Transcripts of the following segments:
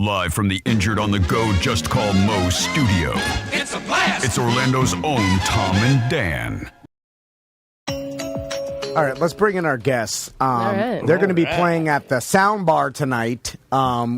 Live from the Injured on the Go Just Call Mo studio. It's a blast! It's Orlando's own Tom and Dan. All right, let's bring in our guests. right. They're going to be playing at the Sound Bar tonight,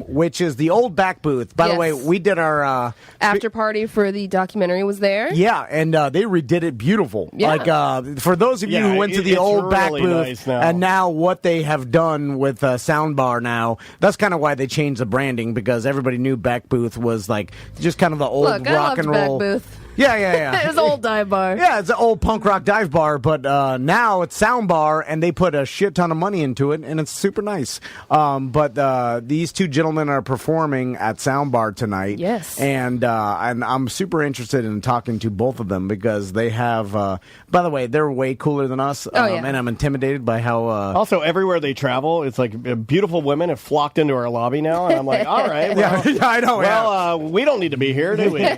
which is the old back booth. By the way, we did our after party for the documentary was there. Yeah, and they redid it beautiful. Yeah. Like for those of you who went to the old back really booth nice now. and now what they have done with Sound Bar now, that's kind of why they changed the branding, because everybody knew back booth was like just kind of the old Look, I rock loved and roll. back booth. Yeah. It was old dive bar. Yeah, it's an old punk rock dive bar, but now it's Sound Bar, and they put a shit ton of money into it, and it's super nice. But these two gentlemen are performing at Sound Bar tonight. Yes. And I'm super interested in talking to both of them because they have, by the way, they're way cooler than us, and I'm intimidated by how... Also, everywhere they travel, it's like beautiful women have flocked into our lobby now, and I'm like, all right, well, yeah, I know. well, we don't need to be here, do we?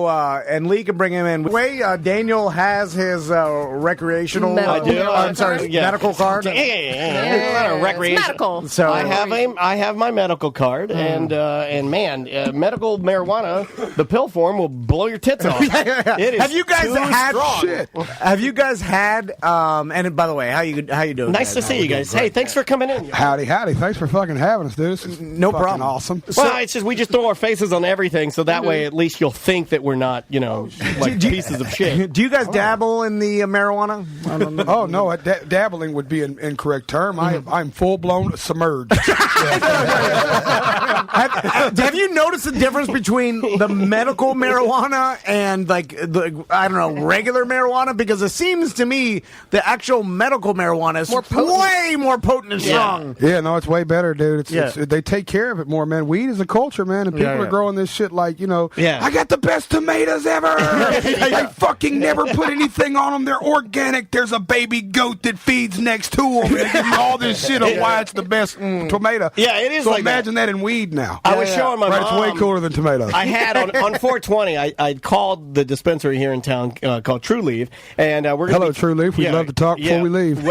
And Lee can bring him in. Daniel has his recreational... medical card. Recreation. It's medical. So I have my medical card, and man, medical marijuana, the pill form will blow your tits off. It is have you guys too had strong. shit? Have you guys had? And by the way, how you doing? Nice to see you guys. Hey, thanks for coming in. Howdy. Thanks for fucking having us, dude. This is No fucking problem. awesome. Well, it's just we just throw our faces on everything, so that way at least you'll think that we're not, like pieces of shit. Do you guys dabble in the marijuana? I don't know. Oh, no, dabbling would be an incorrect term. I'm full-blown submerged. Have you noticed the difference between the medical marijuana and regular marijuana? Because it seems to me the actual medical marijuana is way more potent and strong. Yeah, no, it's way better, dude. Yeah. They take care of it more, man. Weed is a culture, man, and people are growing this shit like, I got the best tomatoes ever. They fucking never put anything on them. They're organic. There's a baby goat that feeds next to them. They give you all this shit on why it's the best tomato. Yeah, it is. So like imagine that in weed now. I was showing my mom. It's way cooler than tomatoes. I had on 420. I called the dispensary here in town called True Leaf, and we're Hello, True Leaf. We'd love to talk before we leave.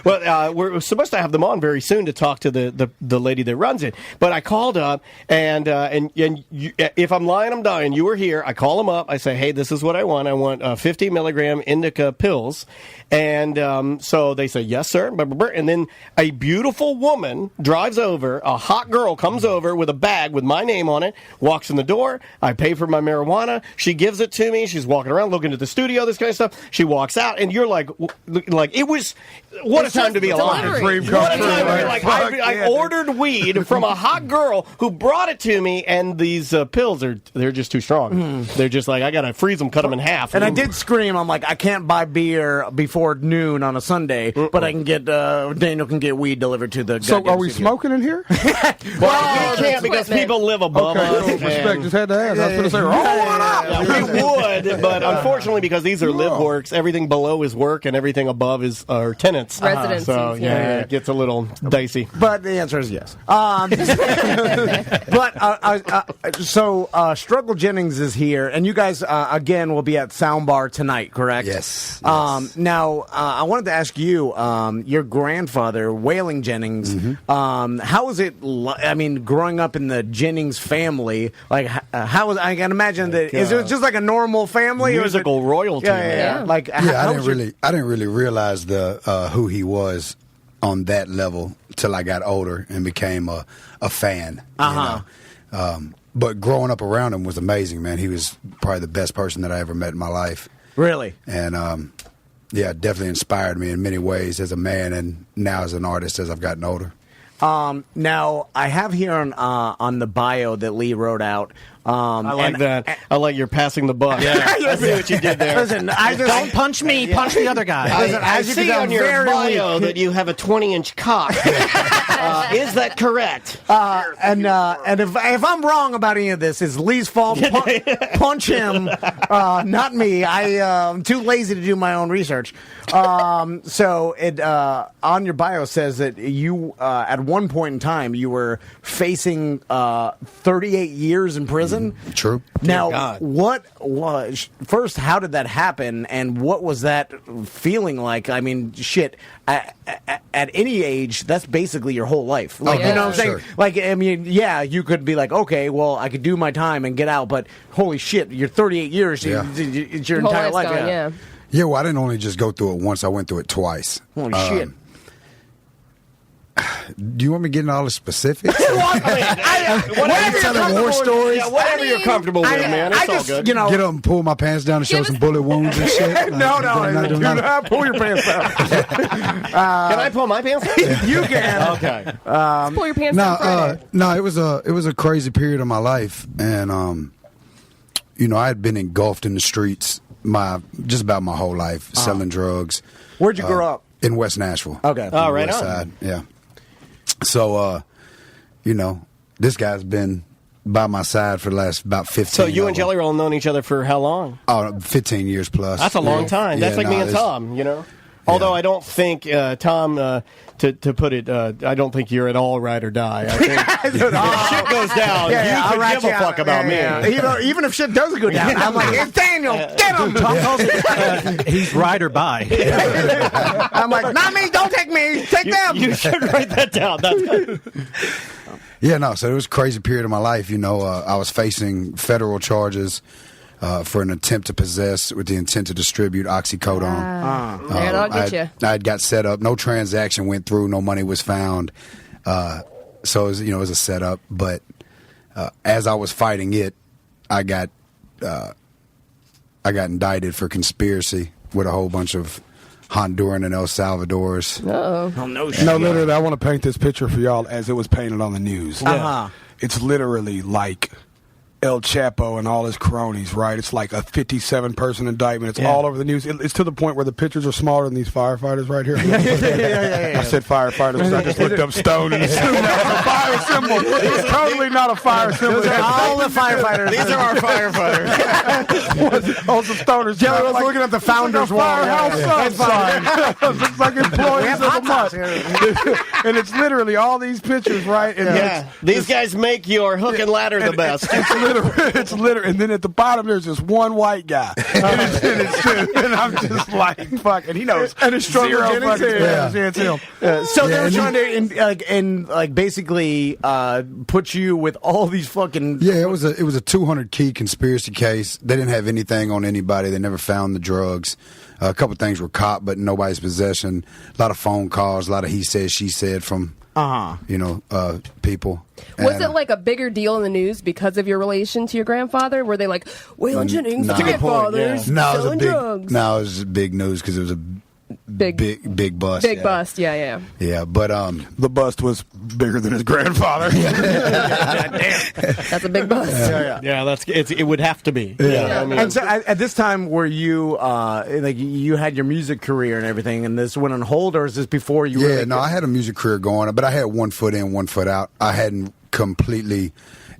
Well, we're supposed to have them on very soon to talk to the lady that runs it. But I called up, and you, if I'm lying, I'm dying. You were here. I call them up. I say, hey, this is what I want. I want 50 milligram indica pills. And so they say, yes, sir. And then a beautiful woman drives over. A hot girl comes over with a bag with my name on it, walks in the door. I pay for my marijuana. She gives it to me. She's walking around looking at the studio, this kind of stuff. She walks out, and you're like it was, what a time to be alive. What a time to be like, I ordered weed from a hot girl who brought it to me, and these pills, they're just too strong. They're just like, I got to freeze them, cut them in half. And I did scream. I'm like, I can't buy beer before noon on a Sunday, but I can get Daniel can get weed delivered to the. So are we smoking in here? Well, we can't because people live above us. Respect. Just had to ask. I was going to say, roll one up. We would, but unfortunately, because these are live works, everything below is work and everything above is our tenants. Residencies. So it gets a little dicey. But the answer is yes. So Struggle Jennings is here, and you guys again will be at Sound Bar tonight, correct? Yes. Now I wanted to ask you, your grandfather, Wailing Jennings. How was it? I mean, growing up in the Jennings family, like how was? I can imagine that. Is it just like a normal family? Musical royalty. Yeah. Like I didn't really realize who he was on that level till I got older and became a fan. But growing up around him was amazing, man. He was probably the best person that I ever met in my life. Really? And definitely inspired me in many ways as a man and now as an artist as I've gotten older. Now I have here on the bio that Lee wrote out. I like that. I like you're passing the buck. Yeah. I see what you did there. Listen, don't punch me, punch the other guy. Listen, I see on your bio that you have a 20-inch cock. Is that correct? And if I'm wrong about any of this, it's Lee's fault. Punch him, not me. I'm too lazy to do my own research. So it on your bio says that you at one point in time you were facing 38 years in prison. prison. True. Now, God. what was first? How did that happen, and what was that feeling like? I mean, shit. At any age, that's basically your whole life. Like, yeah. you know what I'm saying? Sure. Like, I mean, yeah, you could be like, okay, well, I could do my time and get out, but holy shit, you're 38 years. Yeah. It's your Whole entire life's life. gone, yeah. Yeah, well, I didn't only just go through it once. I went through it twice. Holy shit. Do you want me to get into all the specifics? Whatever telling war stories? Yeah, whatever you're comfortable with, man. It's all good. You know, Get up and pull my pants down and show some bullet wounds and shit? no, Not do doing that. not pull your pants down. Can I pull my pants down? You can. Okay. Pull your pants down Friday. No, it was a crazy period of my life, and I had been engulfed in the streets just about my whole life, selling drugs. Where'd you grow up? In West Nashville. Okay. Oh, right West on. Side, yeah. So, this guy's been by my side for the last about 15 So you and of them. Jelly Roll known each other for how long? 15 years plus. That's a long time. That's Yeah, like me and it's- Tom, Although I don't think, Tom, to put it, I don't think you're at all ride or die. I think if shit goes down, I'll you rat could give you a fuck out. about Yeah, me. yeah. Even if shit does go down, I'm like, it's Daniel, get him. He's ride or buy. I'm like, not me, don't take me, take them. You should write that down. That's good. Yeah, no, so it was a crazy period of my life. I was facing federal charges for an attempt to possess with the intent to distribute oxycodone. Man, I'll get you. I had got set up. No transaction went through. No money was found. So it was a setup. But as I was fighting it, I got indicted for conspiracy with a whole bunch of Honduran and El Salvador's. Oh, no shit. No, literally, I want to paint this picture for y'all as it was painted on the news. Uh-huh. It's literally like El Chapo and all his cronies, right? It's like a 57-person indictment. It's all over the news. It's to the point where the pictures are smaller than these firefighters right here. I said firefighters because I just looked up stone and assumed that was a fire symbol. It's totally not a fire symbol. Those are all the firefighters. These are our firefighters. Oh, some stoners. Jelly was looking at the founders wall. Firehouse Yeah. sign. Looks like employees of the month. And it's literally all these pictures, right? And Yeah, these guys make your hook and ladder the best. It's literally, and then at the bottom there's this one white guy, and I'm just like, fuck, and he knows, and it's zero fucking Yeah. it's him. So they were and trying to basically put you with all these fucking. Yeah, it was a 200 key conspiracy case. They didn't have anything on anybody. They never found the drugs. A couple things were caught, but nobody's possession. A lot of phone calls, a lot of he said, she said from people. Was And, it like a bigger deal in the news because of your relation to your grandfather? Were they like, Waylon Jennings' no. grandfather's selling drugs? No, it was big news because it was a Big bust. Big yeah. bust, yeah. Yeah, but The bust was bigger than his grandfather. That's a big bust. Yeah, it would have to be. Yeah. I mean, And so at this time, were you you had your music career and everything, and this went on hold, or is this before you? yeah, no, I had a music career going, but I had 1 foot in, 1 foot out. I hadn't completely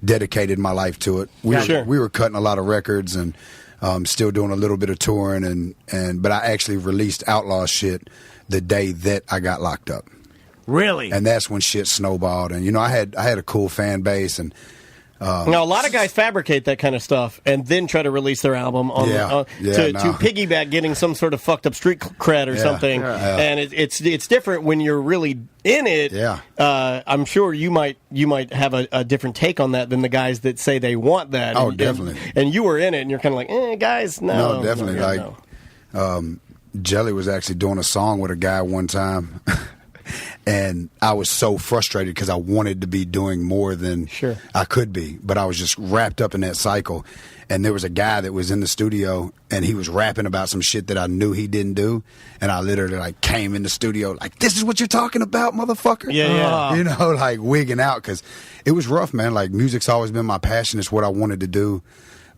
dedicated my life to it. We were cutting a lot of records and still doing a little bit of touring, but I actually released Outlaw shit the day that I got locked up. Really? And that's when shit snowballed. And I had a cool fan base, and now, a lot of guys fabricate that kind of stuff and then try to release their album on to piggyback getting some sort of fucked up street cred or something. Yeah. And it's different when you're really in it. Yeah. I'm sure you might have a different take on that than the guys that say they want that. Oh, definitely. And you were in it, and you're kind of like, guys, no. No, definitely. Jelly was actually doing a song with a guy one time. And I was so frustrated because I wanted to be doing more than I could be. But I was just wrapped up in that cycle. And there was a guy that was in the studio, and he was rapping about some shit that I knew he didn't do. And I literally came in the studio like, this is what you're talking about, motherfucker? Yeah. Wigging out because it was rough, man. Music's always been my passion. It's what I wanted to do.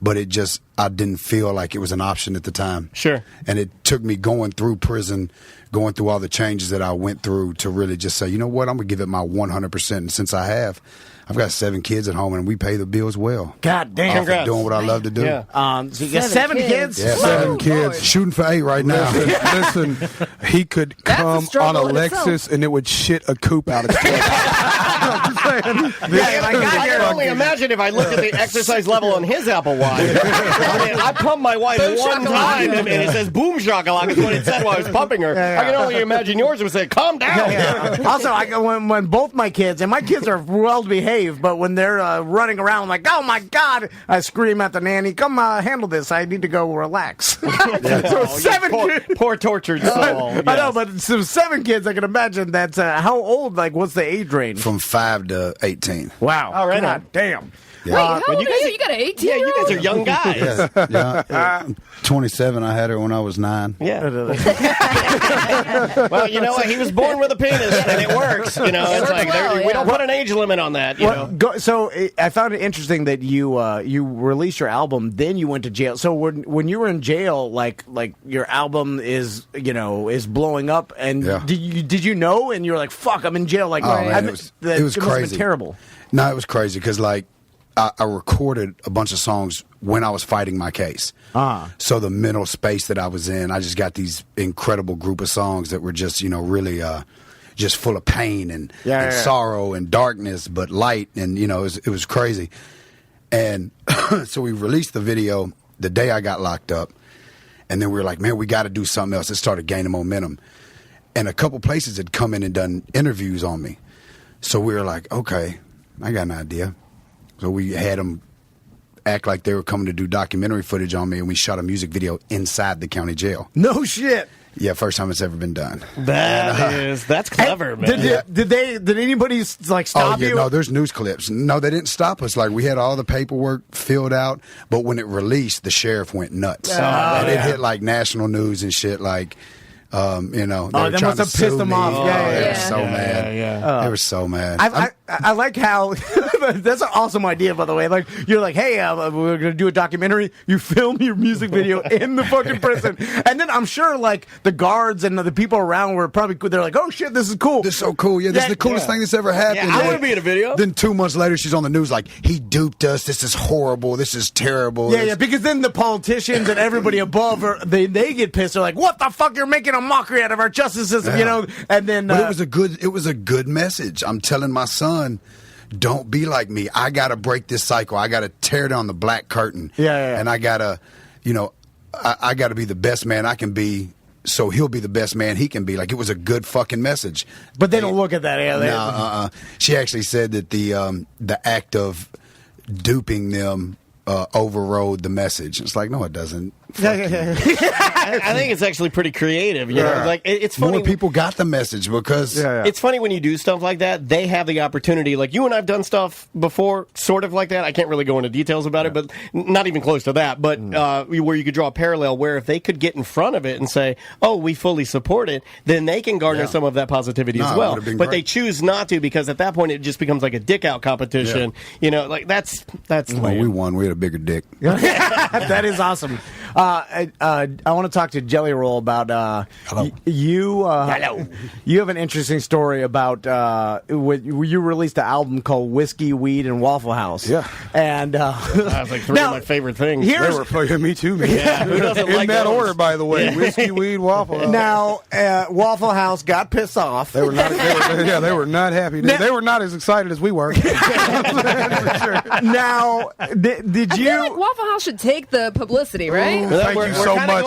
But I didn't feel like it was an option at the time. Sure. And it took me going through prison, going through all the changes that I went through to really just say, you know what, I'm going to give it my 100%. And since I have, I've got 7 kids at home, and we pay the bills well. God damn. Congrats. Doing what I love to do. Yeah. So you got 7 kids? Yeah, 7 kids. Lord. Shooting for 8 right now. Listen, he could come on a struggle in Lexus itself. and it would shit a coop out of his I can only imagine if I looked at the exercise level on his Apple Watch. I pumped my wife one time, and it says "boom shakalaka" is what it said while I was pumping her. I can only imagine yours would say "calm down." Also, when both my kids, and my kids are well behaved, but when they're running around, I'm like, oh my God, I scream at the nanny, come handle this. I need to go relax. So 7 poor tortured soul. I know, but so 7 kids, I can imagine that's how old, like, what's the age range? From 5 to 18. Wow. All right. God damn. Wait, how old are you? You got an 18-year-old? Yeah, you guys are young guys. Yeah. 27, I had her when I was 9. Yeah. Well, you know what? He was born with a penis, and it works. You know, it's like we don't put an age limit on that. You know. So I found it interesting that you released your album, then you went to jail. So when you were in jail, like your album is blowing up, and did you know? And you were like, "Fuck, I'm in jail." Like, man, it was crazy. Must have been terrible. No, it was crazy because I recorded a bunch of songs when I was fighting my case. So the mental space that I was in, I just got these incredible group of songs that were just, really just full of pain and sorrow and darkness, but light. And, it was crazy. And so we released the video the day I got locked up. And then we were like, man, we got to do something else. It started gaining momentum. And a couple places had come in and done interviews on me. So we were like, okay, I got an idea. So we had them act like they were coming to do documentary footage on me, and we shot a music video inside the county jail. No shit. Yeah, first time it's ever been done. That's clever, man. Did anybody stop you? No, there's news clips. No, they didn't stop us. Like, we had all the paperwork filled out, but when it released, the sheriff went nuts. It hit like national news and shit. Like, they that must have pissed them off. They were so mad. They were so mad. I like how that's an awesome idea, by the way. Like, you're like, hey, we're gonna do a documentary. You film your music video in the fucking prison, and then I'm sure like the guards and the people around were probably cool. They're like, oh shit, this is cool. This is so cool. Yeah, this is the coolest thing that's ever happened. Yeah, I want to be in a video. Then 2 months later, she's on the news like, he duped us. This is horrible. This is terrible. Yeah, because then the politicians and everybody above they get pissed. They're like, what the fuck? You're making a mockery out of our justice system, And then, but it was a good message. I'm telling my son, don't be like me. I got to break this cycle. I got to tear down the black curtain. And I got to, I got to be the best man I can be, so he'll be the best man he can be. Like, it was a good fucking message. But they don't look at that. She actually said that the act of duping them overrode the message. It's like, no, it doesn't. I think it's actually pretty creative. You know? Like, it's funny. More people got the message because it's funny when you do stuff like that. They have the opportunity. Like, you and I've done stuff before, sort of like that. I can't really go into details about it, but not even close to that. But where you could draw a parallel, where if they could get in front of it and say, "Oh, we fully support it," then they can garner some of that positivity as well. But they choose not to, because at that point it just becomes like a dick out competition. Like that's. Well, we won. We had a bigger dick. That is awesome. I want to talk to Jelly Roll about you. You have an interesting story about you released an album called Whiskey, Weed, and Waffle House. Yeah, and that was like 3 of my favorite things. They were playing me too, man. Yeah, who doesn't in like that those? order, by the way. Whiskey, Weed, Waffle House. Now, Waffle House got pissed off. They were not. They were not happy. They were not as excited as we were. Now, did you? I feel like Waffle House should take the publicity, right? Thank you so much.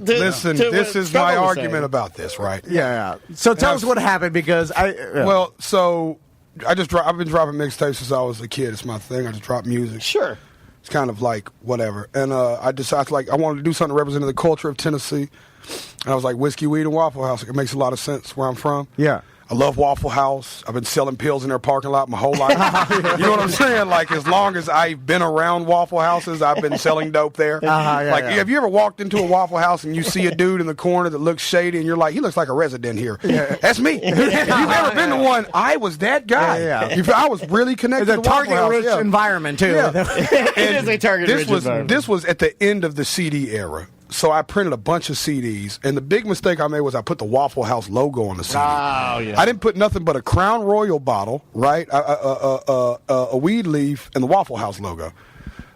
Listen, to this is my argument about this, right? Yeah. So tell us what happened, because Well, so I've been dropping mixtapes since I was a kid. It's my thing. I just drop music. Sure. It's kind of like whatever. And I decided I wanted to do something to represent the culture of Tennessee. And I was like, Whiskey, Weed, and Waffle House. It makes a lot of sense where I'm from. Yeah. I love Waffle House. I've been selling pills in their parking lot my whole life. You know what I'm saying? Like, as long as I've been around Waffle Houses, I've been selling dope there. Have you ever walked into a Waffle House and you see a dude in the corner that looks shady and you're like, he looks like a resident here? That's me. If you've ever been to one, I was that guy. I was really connected to Waffle House. It's a target-rich environment, too. It is a target-rich environment. This was at the end of the CD era. So I printed a bunch of CDs, and the big mistake I made was I put the Waffle House logo on the CD. Oh, yeah. I didn't put nothing but a Crown Royal bottle, right, a weed leaf, and the Waffle House logo.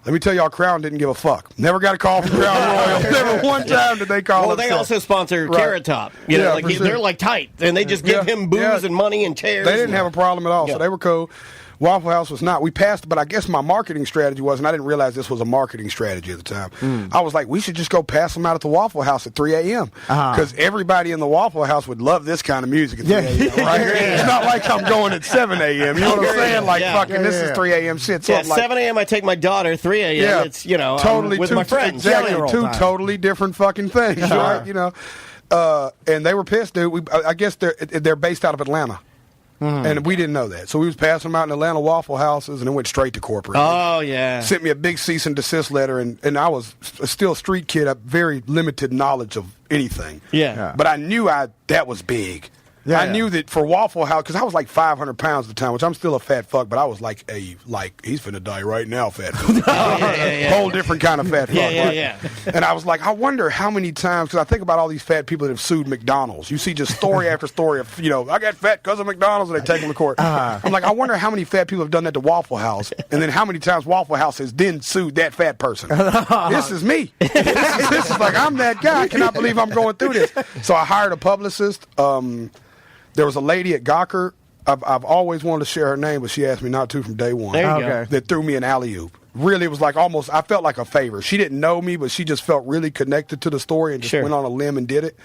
Let me tell y'all, Crown didn't give a fuck. Never got a call from Crown Royal. Never one time did they call. Well, they also sponsor Carrot Top. You know, like they're like tight, and they just give him booze and money and chairs. They didn't have a problem at all, so they were cool. Waffle House was not. We passed, but I guess my marketing strategy was, and I didn't realize this was a marketing strategy at the time. I was like, we should just go pass them out at the Waffle House at 3 a.m. Because everybody in the Waffle House would love this kind of music at 3 a.m. Right? It's not like I'm going at 7 a.m. You know what I'm saying? Like, this is 3 a.m. shit. So like, 7 a.m. I take my daughter. 3 a.m. It's, you know, totally with my friends. Exactly, two totally different fucking things, right? You know, and they were pissed, dude. I guess they're based out of Atlanta. And we didn't know that. So we was passing them out in Atlanta Waffle Houses and then went straight to corporate. Oh, yeah. Sent me a big cease and desist letter, and I was still a street kid, a very limited knowledge of anything. Yeah. But I knew that was big. I knew that for Waffle House, because I was like 500 pounds at the time, which I'm still a fat fuck, but I was like he's finna die right now fat fuck. Whole different kind of fat fuck. Yeah. And I was like, I wonder how many times, because I think about all these fat people that have sued McDonald's. You see just story after story of, you know, I got fat because of McDonald's, and they take them to court. I'm like, I wonder how many fat people have done that to Waffle House, and then how many times Waffle House has then sued that fat person. This is me. This is like, I'm that guy. I cannot believe I'm going through this. So I hired a publicist. There was a lady at Gawker. I've always wanted to share her name, but she asked me not to from day one. There you go. That threw me an alley-oop. Really, it was like almost, I felt like a favor. She didn't know me, but she just felt really connected to the story and just went on a limb and did it.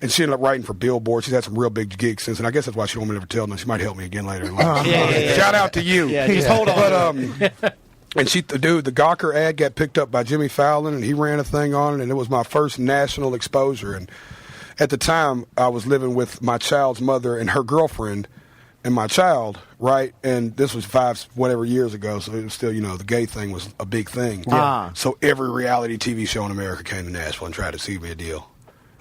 And she ended up writing for Billboard. She's had some real big gigs since, and I guess that's why she don't want me to ever tell them. She might help me again later in life. Shout out to you. Yeah, just hold on. But, and the Gawker ad got picked up by Jimmy Fallon, and he ran a thing on it, and it was my first national exposure. And at the time, I was living with my child's mother and her girlfriend and my child, right? And this was 5 whatever years ago, so it was still, you know, the gay thing was a big thing. So every reality TV show in America came to Nashville and tried to see me a deal.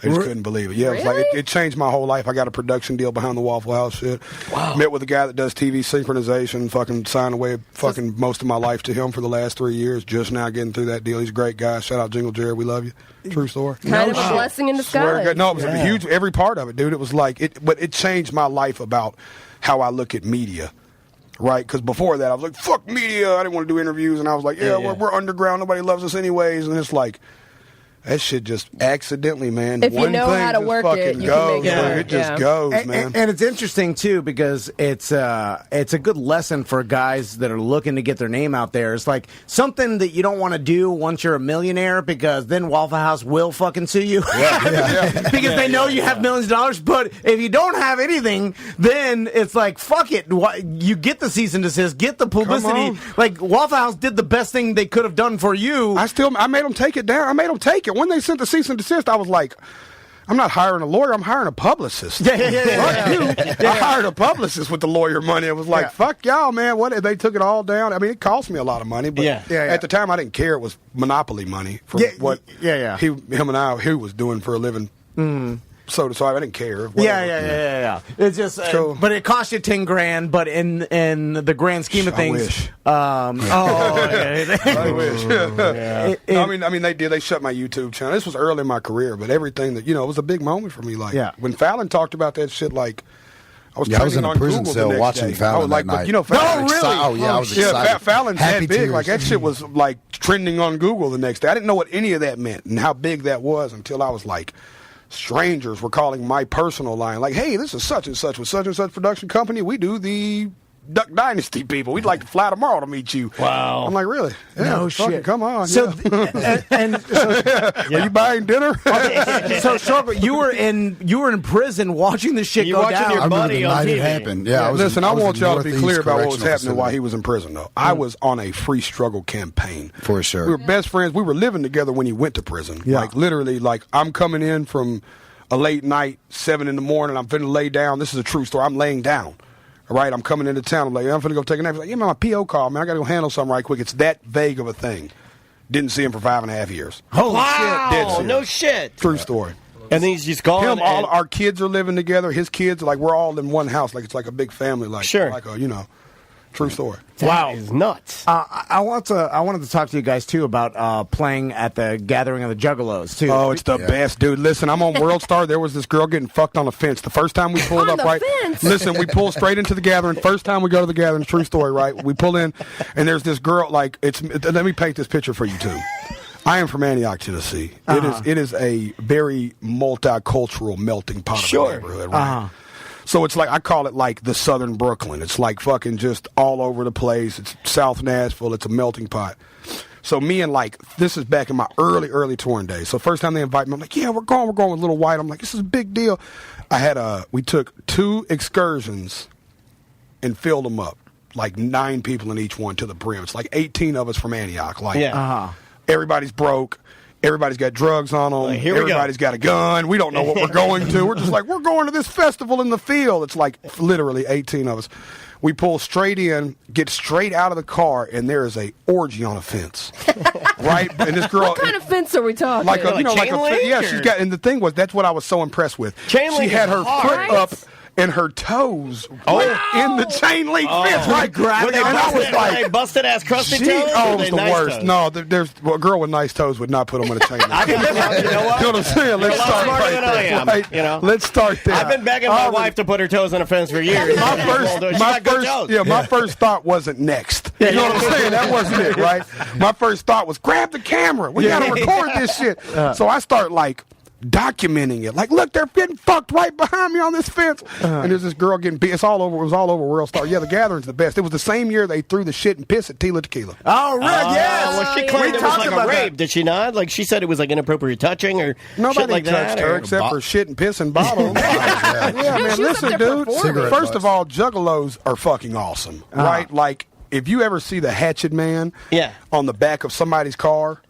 I just couldn't believe it. Yeah, it was like it changed my whole life. I got a production deal behind the Waffle House shit. Wow. Met with a guy that does TV synchronization, fucking signed away fucking most of my life to him for the last 3 years. Just now getting through that deal. He's a great guy. Shout out Jingle Jared. We love you. True story. Kind of a blessing in disguise. No, it was a huge, every part of it, dude. It was like, but it changed my life about how I look at media. Right? Because before that, I was like, fuck media. I didn't want to do interviews. And I was like, we're underground. Nobody loves us anyways. And it's like, that shit just accidentally, man. If you know how to work it, you can make it work. It just goes, man. And it's interesting too because it's a good lesson for guys that are looking to get their name out there. It's like something that you don't want to do once you're a millionaire because then Waffle House will fucking sue you. Because they know you have millions of dollars. But if you don't have anything, then it's like fuck it. You get the cease and desist, get the publicity. Like Waffle House did the best thing they could have done for you. I made them take it down. I made them take it. When they sent the cease and desist, I was like, I'm not hiring a lawyer. I'm hiring a publicist. I hired a publicist with the lawyer money. It was like, fuck y'all, man. What? They took it all down. I mean, it cost me a lot of money, but at the time, I didn't care. It was monopoly money for what him and I he was doing for a living. So I didn't care. Yeah. It's just, but it cost you $10,000. But in the grand scheme of things, wish. I wish. I mean, they did. They shut my YouTube channel. This was early in my career, but everything that it was a big moment for me. Like when Fallon talked about that shit, like. I was in a prison cell watching Fallon that night. Fallon, really? I was excited. Fallon's that big. Like that shit was like trending on Google the next day. I didn't know what any of that meant and how big that was until I was like. Strangers were calling my personal line, like, "Hey, this is such and such with such and such production company. We do the Duck Dynasty people. We'd like to fly tomorrow to meet you." Wow! I'm like, really? Yeah, no shit. Come on. So, are you buying dinner? So, Short, you were in prison watching the shit go down. Your buddy I remember the night on TV. it happened. Yeah, Listen, I want y'all to be clear about what was happening facility. while he was in prison, though. I was on a free struggle campaign. For sure. We were best friends. We were living together when he went to prison. Yeah. Like, literally, like, I'm coming in from a late night, 7 in the morning. I'm finna lay down. This is a true story. I'm laying down. All right, I'm coming into town. I'm like, I'm finna go take a nap. He's like, yeah, man, my PO called, man. I gotta go handle something right quick. It's that vague of a thing. Didn't see him for 5.5 years. Holy Dead Wow! serious. No shit. True story. And then he's just gone. All our kids are living together. His kids, like, we're all in one house. Like, it's like a big family. Like, Sure. Like a, True story. That is nuts. I wanted to talk to you guys too about playing at the gathering of the Juggalos too. Oh, it's the best, dude. Listen, I'm on World Star. There was this girl getting fucked on a fence. The first time we pulled up, right? Fence. Listen, we pull straight into the gathering. First time we go to the gathering, true story, right? We pull in, and there's this girl. Like, let me paint this picture for you too. I am from Antioch, Tennessee. It is a very multicultural melting pot of a neighborhood, right? So it's like, I call it like the Southern Brooklyn. It's like fucking just all over the place. It's South Nashville. It's a melting pot. So me and this is back in my early touring days. So first time they invite me, I'm like, yeah, we're going with Little White. I'm like, this is a big deal. We took 2 excursions and filled them up. Like 9 people in each one to the brim. It's like 18 of us from Antioch. Everybody's broke. Everybody's got drugs on them. Everybody's got a gun. We don't know what we're going to. We're just like, we're going to this festival in the field. It's like literally 18 of us. We pull straight in, get straight out of the car, and there is a orgy on a fence. Right? And this girl. What kind of fence are we talking? Like chain link? Yeah, she's got, and the thing was, that's what I was so impressed with. Chain link she had her hard. foot up and her toes in the chain link fence. Right? Were they busted ass crusty toes? Oh, it was the worst. Toes? No, a girl with nice toes would not put them in a chain link. You know what? You know what I'm saying? Let's start right there. You know? Let's start there. I've been begging my wife to put her toes on a fence for years. My first thought wasn't next. You know what I'm saying? That wasn't it, right? My first thought was, grab the camera. We got to record this shit. So I start documenting it. Like, look, they're getting fucked right behind me on this fence. And there's this girl getting beat. It was all over World Star. Yeah, the gathering's the best. It was the same year they threw the shit and piss at Tila Tequila. Oh, right, yes. Well, she claimed it was like a rape, did she not? Like, she said it was like inappropriate touching or nobody shit like touched that? her except for shit and piss and bottles. Yeah, man, listen, dude. First of all, juggalos are fucking awesome, right? Like, if you ever see the Hatchet Man on the back of somebody's car,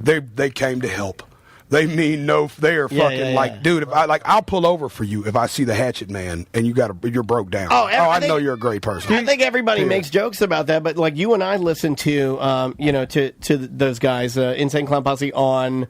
they came to help. They mean they are fucking dude. If I'll pull over for you if I see the Hatchet Man and you're broke down. I know you're a great person. I think everybody makes jokes about that, but like you and I listen to, to those guys, Insane Clown Posse on.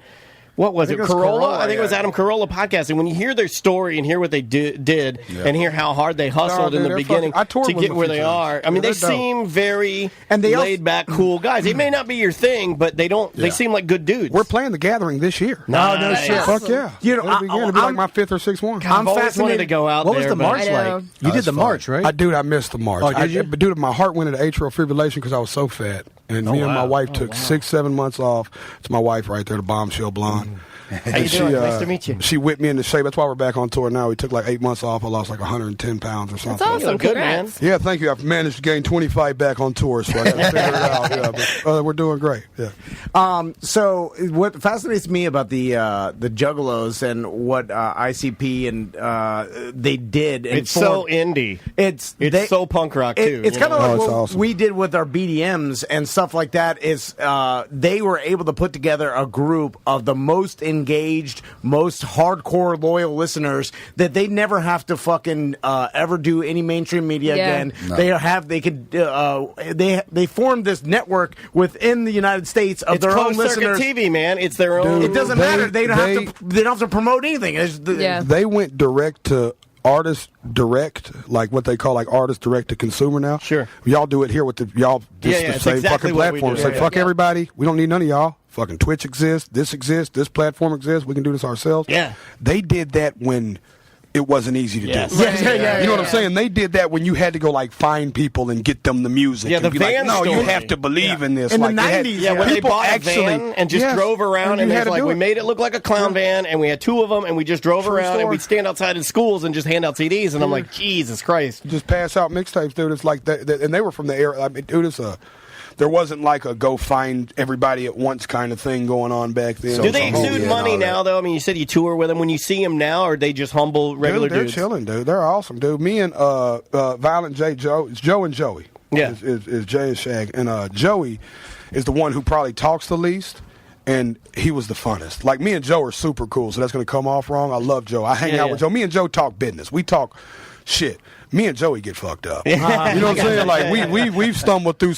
What was it? Carolla? I think it was Adam Carolla podcast. And when you hear their story and hear what they did and hear how hard they hustled in the beginning to get where they are, I mean, they seem very laid back, cool guys. It may not be your thing, but they don't. They seem like good dudes. We're playing the Gathering this year. No shit. Fuck yeah! It'll be like my 5th or 6th one. I've always wanted to go out there. What was the march like? You did the march, right? I missed the march. Oh, did you? But dude, my heart went into atrial fibrillation because I was so fat. And me and my wife took 6-7 months off. It's my wife right there, the bombshell blonde. How you doing? Nice to meet you. She whipped me into shape. That's why we're back on tour now. We took 8 months off. I lost 110 pounds or something. That's awesome. Good, man. Yeah, thank you. I've managed to gain 25 back on tour, so I got to figure it out. Yeah, but, we're doing great. Yeah. So what fascinates me about the Juggalos and what ICP and they did. It's so indie. It's so punk rock too. It's kind of like what awesome. we did with our BDMs and stuff like that. Is they were able to put together a group of the most engaged, most hardcore loyal listeners that they never have to fucking ever do any mainstream media again. No. They formed this network within the United States of their own listeners. TV, man. It's their own. It doesn't matter. They don't have to promote anything. They went direct to artist direct, like what they call artist direct to consumer now. Sure. Y'all do it here with the same exactly fucking platform. Say fuck everybody. We don't need none of y'all. Fucking Twitch exists. This platform exists. We can do this ourselves. Yeah. They did that when it wasn't easy to do. Yeah. You know what I'm saying? They did that when you had to go find people and get them the music. Yeah, and the be van no, story. You have to believe in this. In the 90s, when they bought a van and just drove around, and we made it look like a clown van, and we had 2 of them, and we just drove around, and we'd stand outside in schools and just hand out CDs, and I'm like, Jesus Christ. Just pass out mixtapes, dude. It's like that, and they were from the era. I mean, dude, there wasn't a go find everybody at once kind of thing going on back then. Do they exude money now, though? I mean, you said you tour with them. When you see them now, or are they just humble, regular dudes? They're chilling, dude. They're awesome, dude. Me and Violent J, Joe, it's Joe and Joey. Yeah. Is Jay and Shag. And Joey is the one who probably talks the least. And he was the funnest. Like, me and Joe are super cool, so that's going to come off wrong. I love Joe. I hang out with Joe. Me and Joe talk business. We talk shit. me and Joey get fucked up. You know what I'm saying? Like we've stumbled through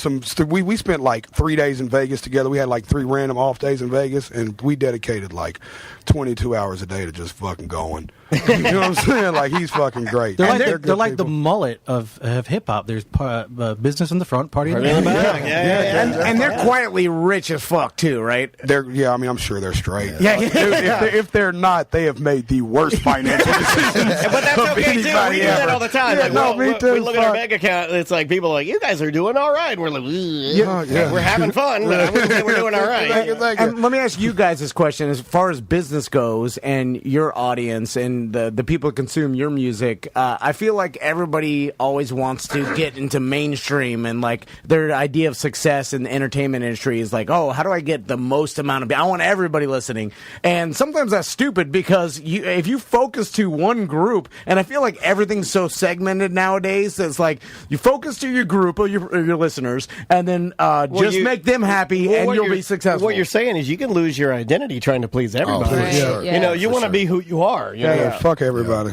we spent like 3 days in Vegas together. We had like 3 random off days in Vegas, and we dedicated like 22 hours a day to just fucking going. You know what I'm saying? Like, he's fucking great. They're like the mullet of hip hop. There's business in the front, party in the back. And they're quietly rich as fuck too, right? I mean, I'm sure they're straight. If they're not, they have made the worst financial decisions. But that's okay too. We do that all the time. Yeah, like, me too. We look at our bank account, and it's like people are like, "You guys are doing all right." And we're like, "We're having fun, but I wouldn't say we're doing all right." And let me ask you guys this question: as far as business goes, and your audience, and the people who consume your music, I feel like everybody always wants to get into mainstream, and like their idea of success in the entertainment industry is like, oh, how do I get the most amount of? I want everybody listening, and sometimes that's stupid because if you focus to one group, and I feel like everything's so segmented nowadays, it's like you focus to your group or your listeners, and then make them happy, and you'll be successful. What you're saying is you can lose your identity trying to please everybody. Oh, for sure. You know, you want to be who you are. You know? Fuck everybody.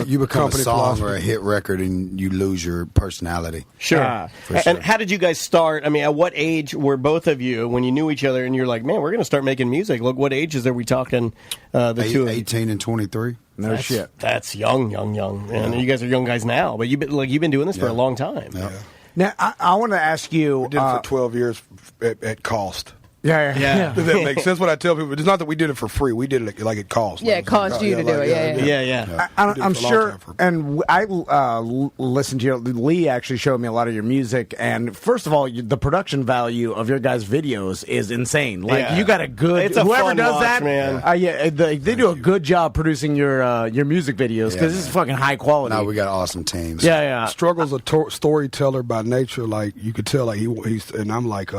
You become a song philosophy. or a hit record, and you lose your personality. Sure. For sure. And how did you guys start? I mean, at what age were both of you when you knew each other and you're like, man, we're going to start making music? Look, what ages are we talking? The two of 18 and 23. No shit. That's young. And you guys are young guys now, but you've been doing this for a long time. Yeah. Now, I want to ask you. We did it for 12 years at cost. Yeah. Does that make sense? What I tell people, it's not that we did it for free. We did it like it cost. Yeah, it cost you to do it. Yeah. I'm sure, and I listened to Lee actually showed me a lot of your music, and first of all, the production value of your guys' videos is insane. Like you got a good. It's a whoever fun does watch, that, man. They do a good job producing your music videos because this is fucking high quality. No, we got awesome teams. Yeah. Struggle's a storyteller by nature. Like you could tell, like he's, and I'm like.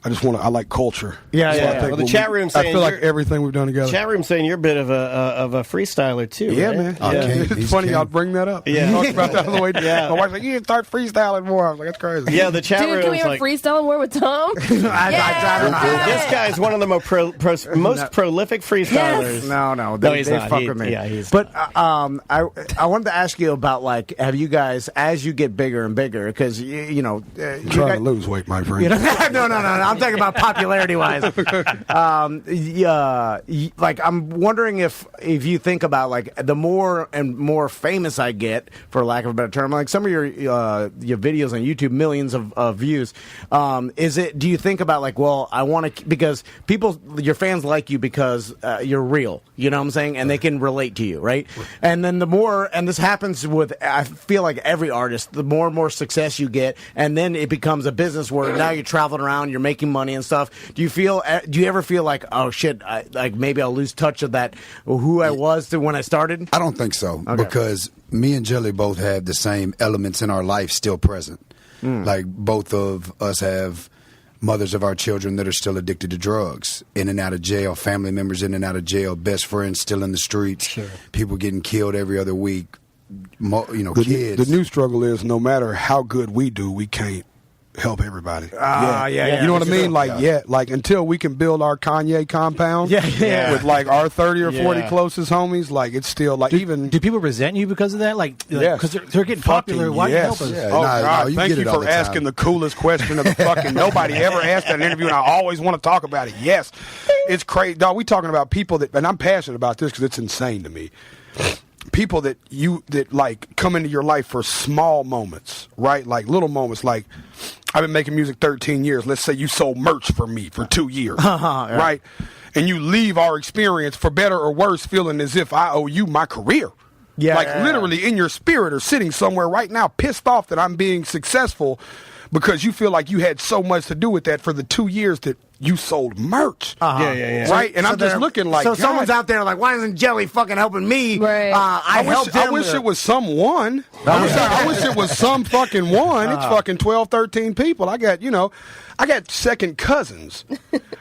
I like culture. Well, the chat room saying I feel like everything we've done together. Chat room saying you're a bit of a freestyler too. Yeah, right? man. It's funny y'all bring that up. Yeah. Talked about that on the way. My wife's like, you need to start freestyling more. I was like, that's crazy. Yeah, the chat room. Dude, can we have freestyling more with Tom? This guy's one of the most prolific freestylers. No, No, he's they not. fuck with me. Yeah, he's. But I wanted to ask you about like, have you guys, as you get bigger and bigger, because you know, trying to lose weight, my friend. No. I'm talking about popularity wise. Like I'm wondering if you think about like the more and more famous I get, for lack of a better term, like some of your videos on YouTube, millions of views. Do you think about like, well, I want to, because your fans like you because you're real, you know what I'm saying, and they can relate to you, right? And then the more, and this happens with, I feel like every artist, the more and more success you get, and then it becomes a business where now you're traveling around, you're making money and stuff. Do you ever feel like, oh shit, like maybe I'll lose touch of that, who I was to when I started? I don't think so, because me and Jelly both have the same elements in our life still present. Like both of us have mothers of our children that are still addicted to drugs, in and out of jail, family members in and out of jail, best friends still in the streets, people getting killed every other week, kids. The new struggle is no matter how good we do, we can't help everybody. You know what I mean? Like until we can build our Kanye compound with like our 30 or 40 closest homies, like it's still like do people resent you because of that? Like because they're getting popular. Why help us? Oh God, thank you for asking the coolest question of the fucking nobody ever asked that in an interview, and I always want to talk about it. Yes, it's crazy. Dog, we talking about people that, and I'm passionate about this because it's insane to me. People that like come into your life for small moments, right? Like little moments. Like I've been making music 13 years. Let's say you sold merch for me for 2 years, right? And you leave our experience, for better or worse, feeling as if I owe you my career. Literally in your spirit or sitting somewhere right now pissed off that I'm being successful because you feel like you had so much to do with that for the 2 years that you sold merch. Right? And I'm just looking like, so someone's out there like, why isn't Jelly fucking helping me? Right. I wish it was someone. I wish it was some fucking one. It's fucking 12, 13 people. I got second cousins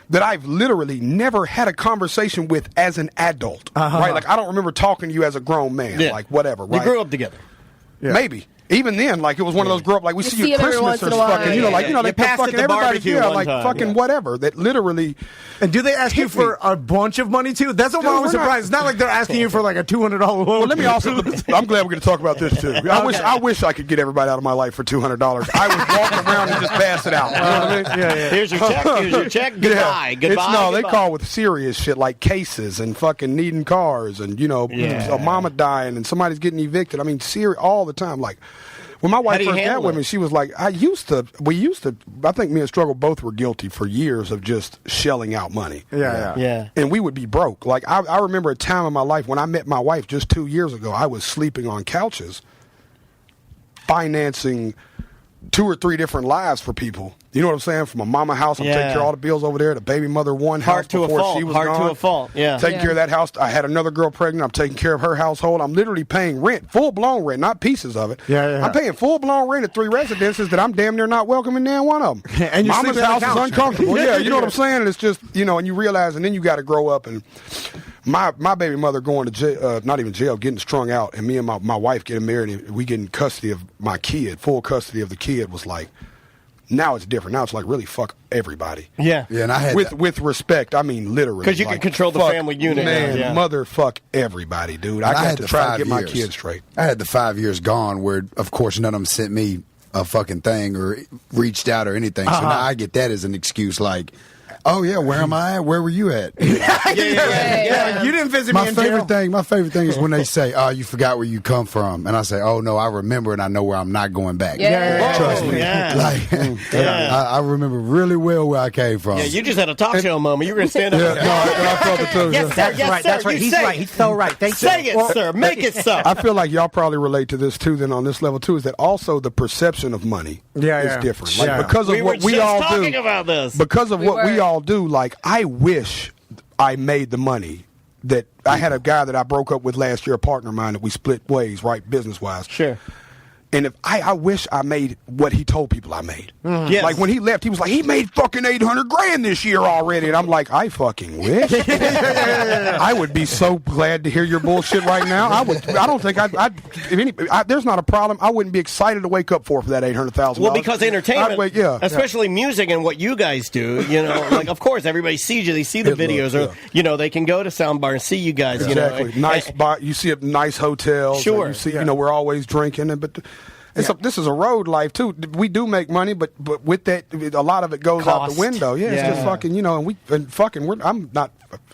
that I've literally never had a conversation with as an adult. Right? Like I don't remember talking to you as a grown man. Like whatever, right? You grew up together. Maybe. even then, like it was one of those grow up like we You see see you at him every Christmas once or in a while. fucking, like You they passed fucking at the everybody, barbecue one like time, fucking whatever. That literally. And do they ask you for a bunch of money too? That's what Dude, I was we're not- surprised. It's not like they're asking you for like a $200 loan. Well, let me also. I'm glad we're going to talk about this too. I wish I could get everybody out of my life for $200. I would walk around and just pass it out. You know what I mean? Yeah. Here's your check. Here's your check. Goodbye. Goodbye. They goodbye. call with serious shit like cases and fucking needing cars and a mama dying and somebody's getting evicted. I mean, all the time. Like when my wife do you first got handle with it? me, she was like, I think me and Struggle both were guilty for years of just shelling out money. Yeah. And we would be broke. Like I remember a time in my life when I met my wife just 2 years ago, I was sleeping on couches, financing 2 or 3 different lives for people. You know what I'm saying? From a mama house, I'm taking care of all the bills over there. The baby mother one house Heart to a before fault. she was Heart gone. to a fault. Yeah. Taking care of that house. I had another girl pregnant. I'm taking care of her household. I'm literally paying rent, full blown rent, not pieces of it. Yeah. I'm paying full blown rent at 3 residences that I'm damn near not welcome in damn one of them. And you're Mama's sleeping on house the is couch. uncomfortable. Yeah, you know what I'm saying? And it's just and you realize, and then you got to grow up and. My baby mother going to jail, not even jail, getting strung out, and me and my wife getting married, and we getting custody of my kid, full custody of the kid was like, now it's different. Now it's like really fuck everybody. Yeah. Yeah, and I had With respect, I mean literally. 'Cause you can control the fuck, family unit now, Man, yeah. motherfuck everybody, dude. I And got had to the try to 5 get my years. kids straight. I had the 5 years gone where, of course, none of them sent me a fucking thing or reached out or anything. So now I get that as an excuse like, oh, yeah, where am I at? Where were you at? Yeah. You didn't visit me My in jail. favorite thing is when they say, oh, you forgot where you come from. And I say, oh, no, I remember and I know where I'm not going back. Yeah. Trust me. Yeah. Like, Yeah. I remember really well where I came from. Yeah, you just had a talk show moment. You were going to stand up. Yeah, no, I felt it too. Yes, sir. Yes, sir. That's right. You He's say right. it. He's so right. Thank you. Say it, sir. Make it so. I feel like y'all probably relate to this too. Then on this level too, is that also the perception of money is different. Like because of We were what we just all talking do, about this. because of We what we were. all do. Like I wish I made the money that I had a guy that I broke up with last year, a partner of mine that we split ways, right, business wise. Sure. And if I wish I made what he told people I made. Yes. Like when he left, he was like, he made fucking $800,000 this year already. And I'm like, I fucking wish. I would be so glad to hear your bullshit right now. I don't think there's not a problem. I wouldn't be excited to wake up for that $800,000. Well, because entertainment, yeah. especially music and what you guys do, like, of course, everybody sees you. They see the It videos, looks, or, they can go to Soundbar and see you guys, Exactly. Nice bar. You see a nice hotels. Sure. You see, we're always drinking, but this is a road life too. We do make money, but with that, a lot of it goes out Cost. the window. Yeah, it's just fucking.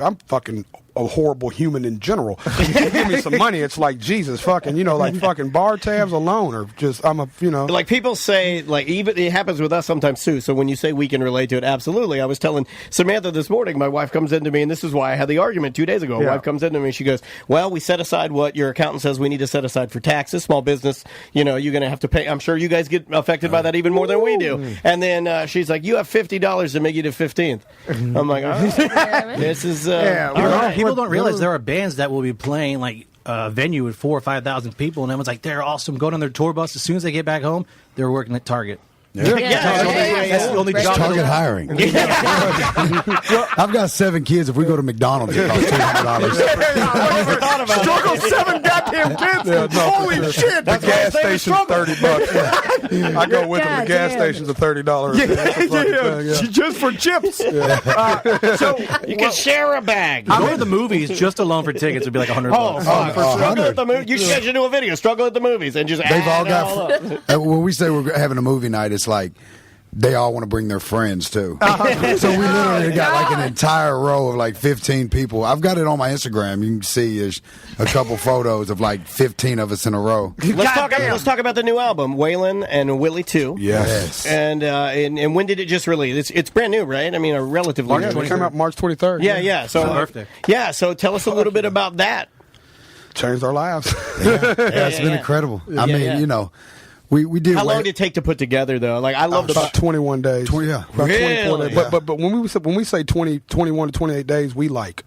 I'm fucking a horrible human in general. You give me some money, it's like Jesus, fucking, like fucking bar tabs alone, or just Like people say, like even it happens with us sometimes too. So when you say we can relate to it, absolutely. I was telling Samantha this morning, my wife comes into me, and this is why I had the argument 2 days ago. My wife comes into me, and she goes, "Well, we set aside what your accountant says we need to set aside for taxes, small business. You're going to have to pay. I'm sure you guys get affected by that even more than we do." And then she's like, "You have $50 to make you the 15th." I'm like, "This is People don't realize there are bands that will be playing like a venue with 4,000 or 5,000 people, and everyone's like, they're awesome. Going on their tour bus. As soon as they get back home, they're working at Target. Yeah. That's the only job. Target hiring. I've got 7 kids. If we go to McDonald's, it costs $200. Struggle 7 goddamn kids. Holy shit! The gas station's $30. I go with them. The gas station's a $30. Just for chips. so you can share a bag. Go to the movies just alone for tickets would be like $100. Struggle at the movies. You guys should do a video. Struggle at the movies and just They've all add it all up. got. When we say we're having a movie night, it's like they all want to bring their friends too. So we literally got like an entire row of like 15 people. I've got it on my Instagram. You can see there's a couple photos of like 15 of us in a row. Let's talk about the new album, Waylon and Willie 2. Yes. And when did it just release? It's brand new, right? I mean, a relatively new. It came out March 23rd. Yeah. So birthday. Yeah. So tell us a little bit about that. Changed our lives. It's been incredible. I mean, we did. How long did it take to put together, though? Like, I love about 21 days. 20, yeah. About 24 Really? days. But when we say 21 to 28 days, we like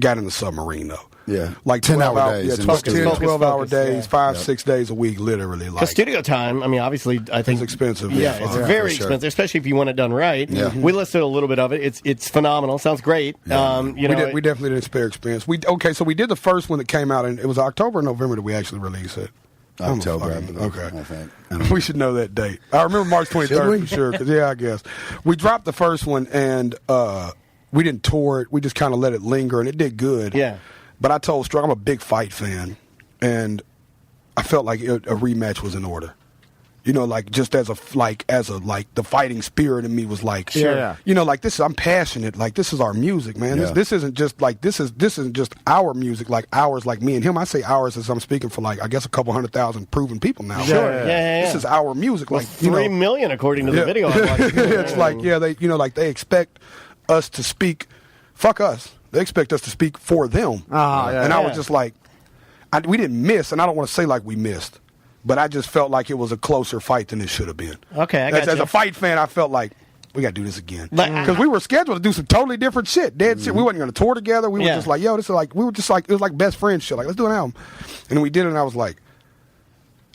got in the submarine though. Yeah. Like 10-hour days. Yeah, in the 12-hour days, yeah. 5-6 days a week, literally. Because studio time, I mean, obiously, I think It's expensive. Yeah, it's very for sure. expensive, especially if you want it done right. Yeah. We listed a little bit of it. It's phenomenal. Sounds great. Yeah. We definitely didn't spare expense. So we did the first one that came out, and it was October or November that we actually released it. October. Okay. I think. We should know that date. I remember March 23rd for sure. Cause, I guess. We dropped the first one, and we didn't tour it. We just kind of let it linger, and it did good. Yeah. But I told Strug, I'm a big Fight fan, and I felt like a rematch was in order. You know, like just as a the fighting spirit in me was like, you know, like I'm passionate. Like this is our music, man. Yeah. This isn't just like this isn't just our music, like ours, like me and him. I say ours as I'm speaking for like I guess a couple 100,000 proven people now. Sure, This is our music. Like 3 million according to the video. I watched. It's like they expect us to speak. Fuck us. They expect us to speak for them. And I was just like, we didn't miss, and I don't want to say like we missed. But I just felt like it was a closer fight than it should have been. Okay, I got As a Fight fan, I felt like we got to do this again because we were scheduled to do some totally different shit. Dead shit. We wasn't going to tour together. We were just like, yo, this is like we were just like it was like best friends shit. Like let's do an album, and we did it. And I was like,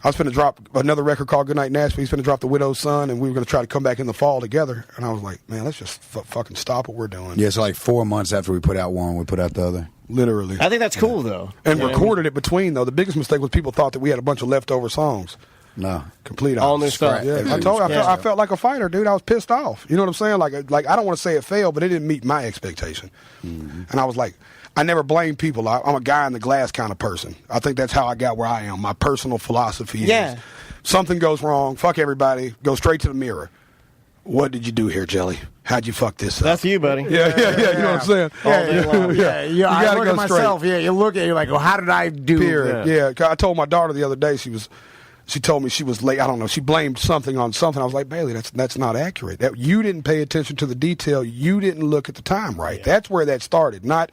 I was finna drop another record called Goodnight Nashville. He's finna drop The Widow's Son, and we were going to try to come back in the fall together. And I was like, man, let's just fucking stop what we're doing. Yeah, so like 4 months after we put out one, we put out the other. Literally. I think that's cool though. And recorded it between though. The biggest mistake was people thought that we had a bunch of leftover songs. No, complete all new stuff. Yeah, I felt like a fighter, dude. I was pissed off. You know what I'm saying? Like I don't want to say it failed, but it didn't meet my expectation. And I was like, I never blame people. I'm a guy in the glass kind of person. I think that's how I got where I am. My personal philosophy is something goes wrong, fuck everybody, go straight to the mirror. What did you do here, Jelly? How'd you fuck this up? That's you, buddy. Yeah. You know what I'm saying? Yeah. I look at myself. Straight. Yeah, you look at it, you're like, well, how did I do? Period. Yeah. I told my daughter the other day she told me she was late. I don't know. She blamed something on something. I was like, Bailey, that's not accurate. That you didn't pay attention to the detail. You didn't look at the time right. Yeah. That's where that started. Not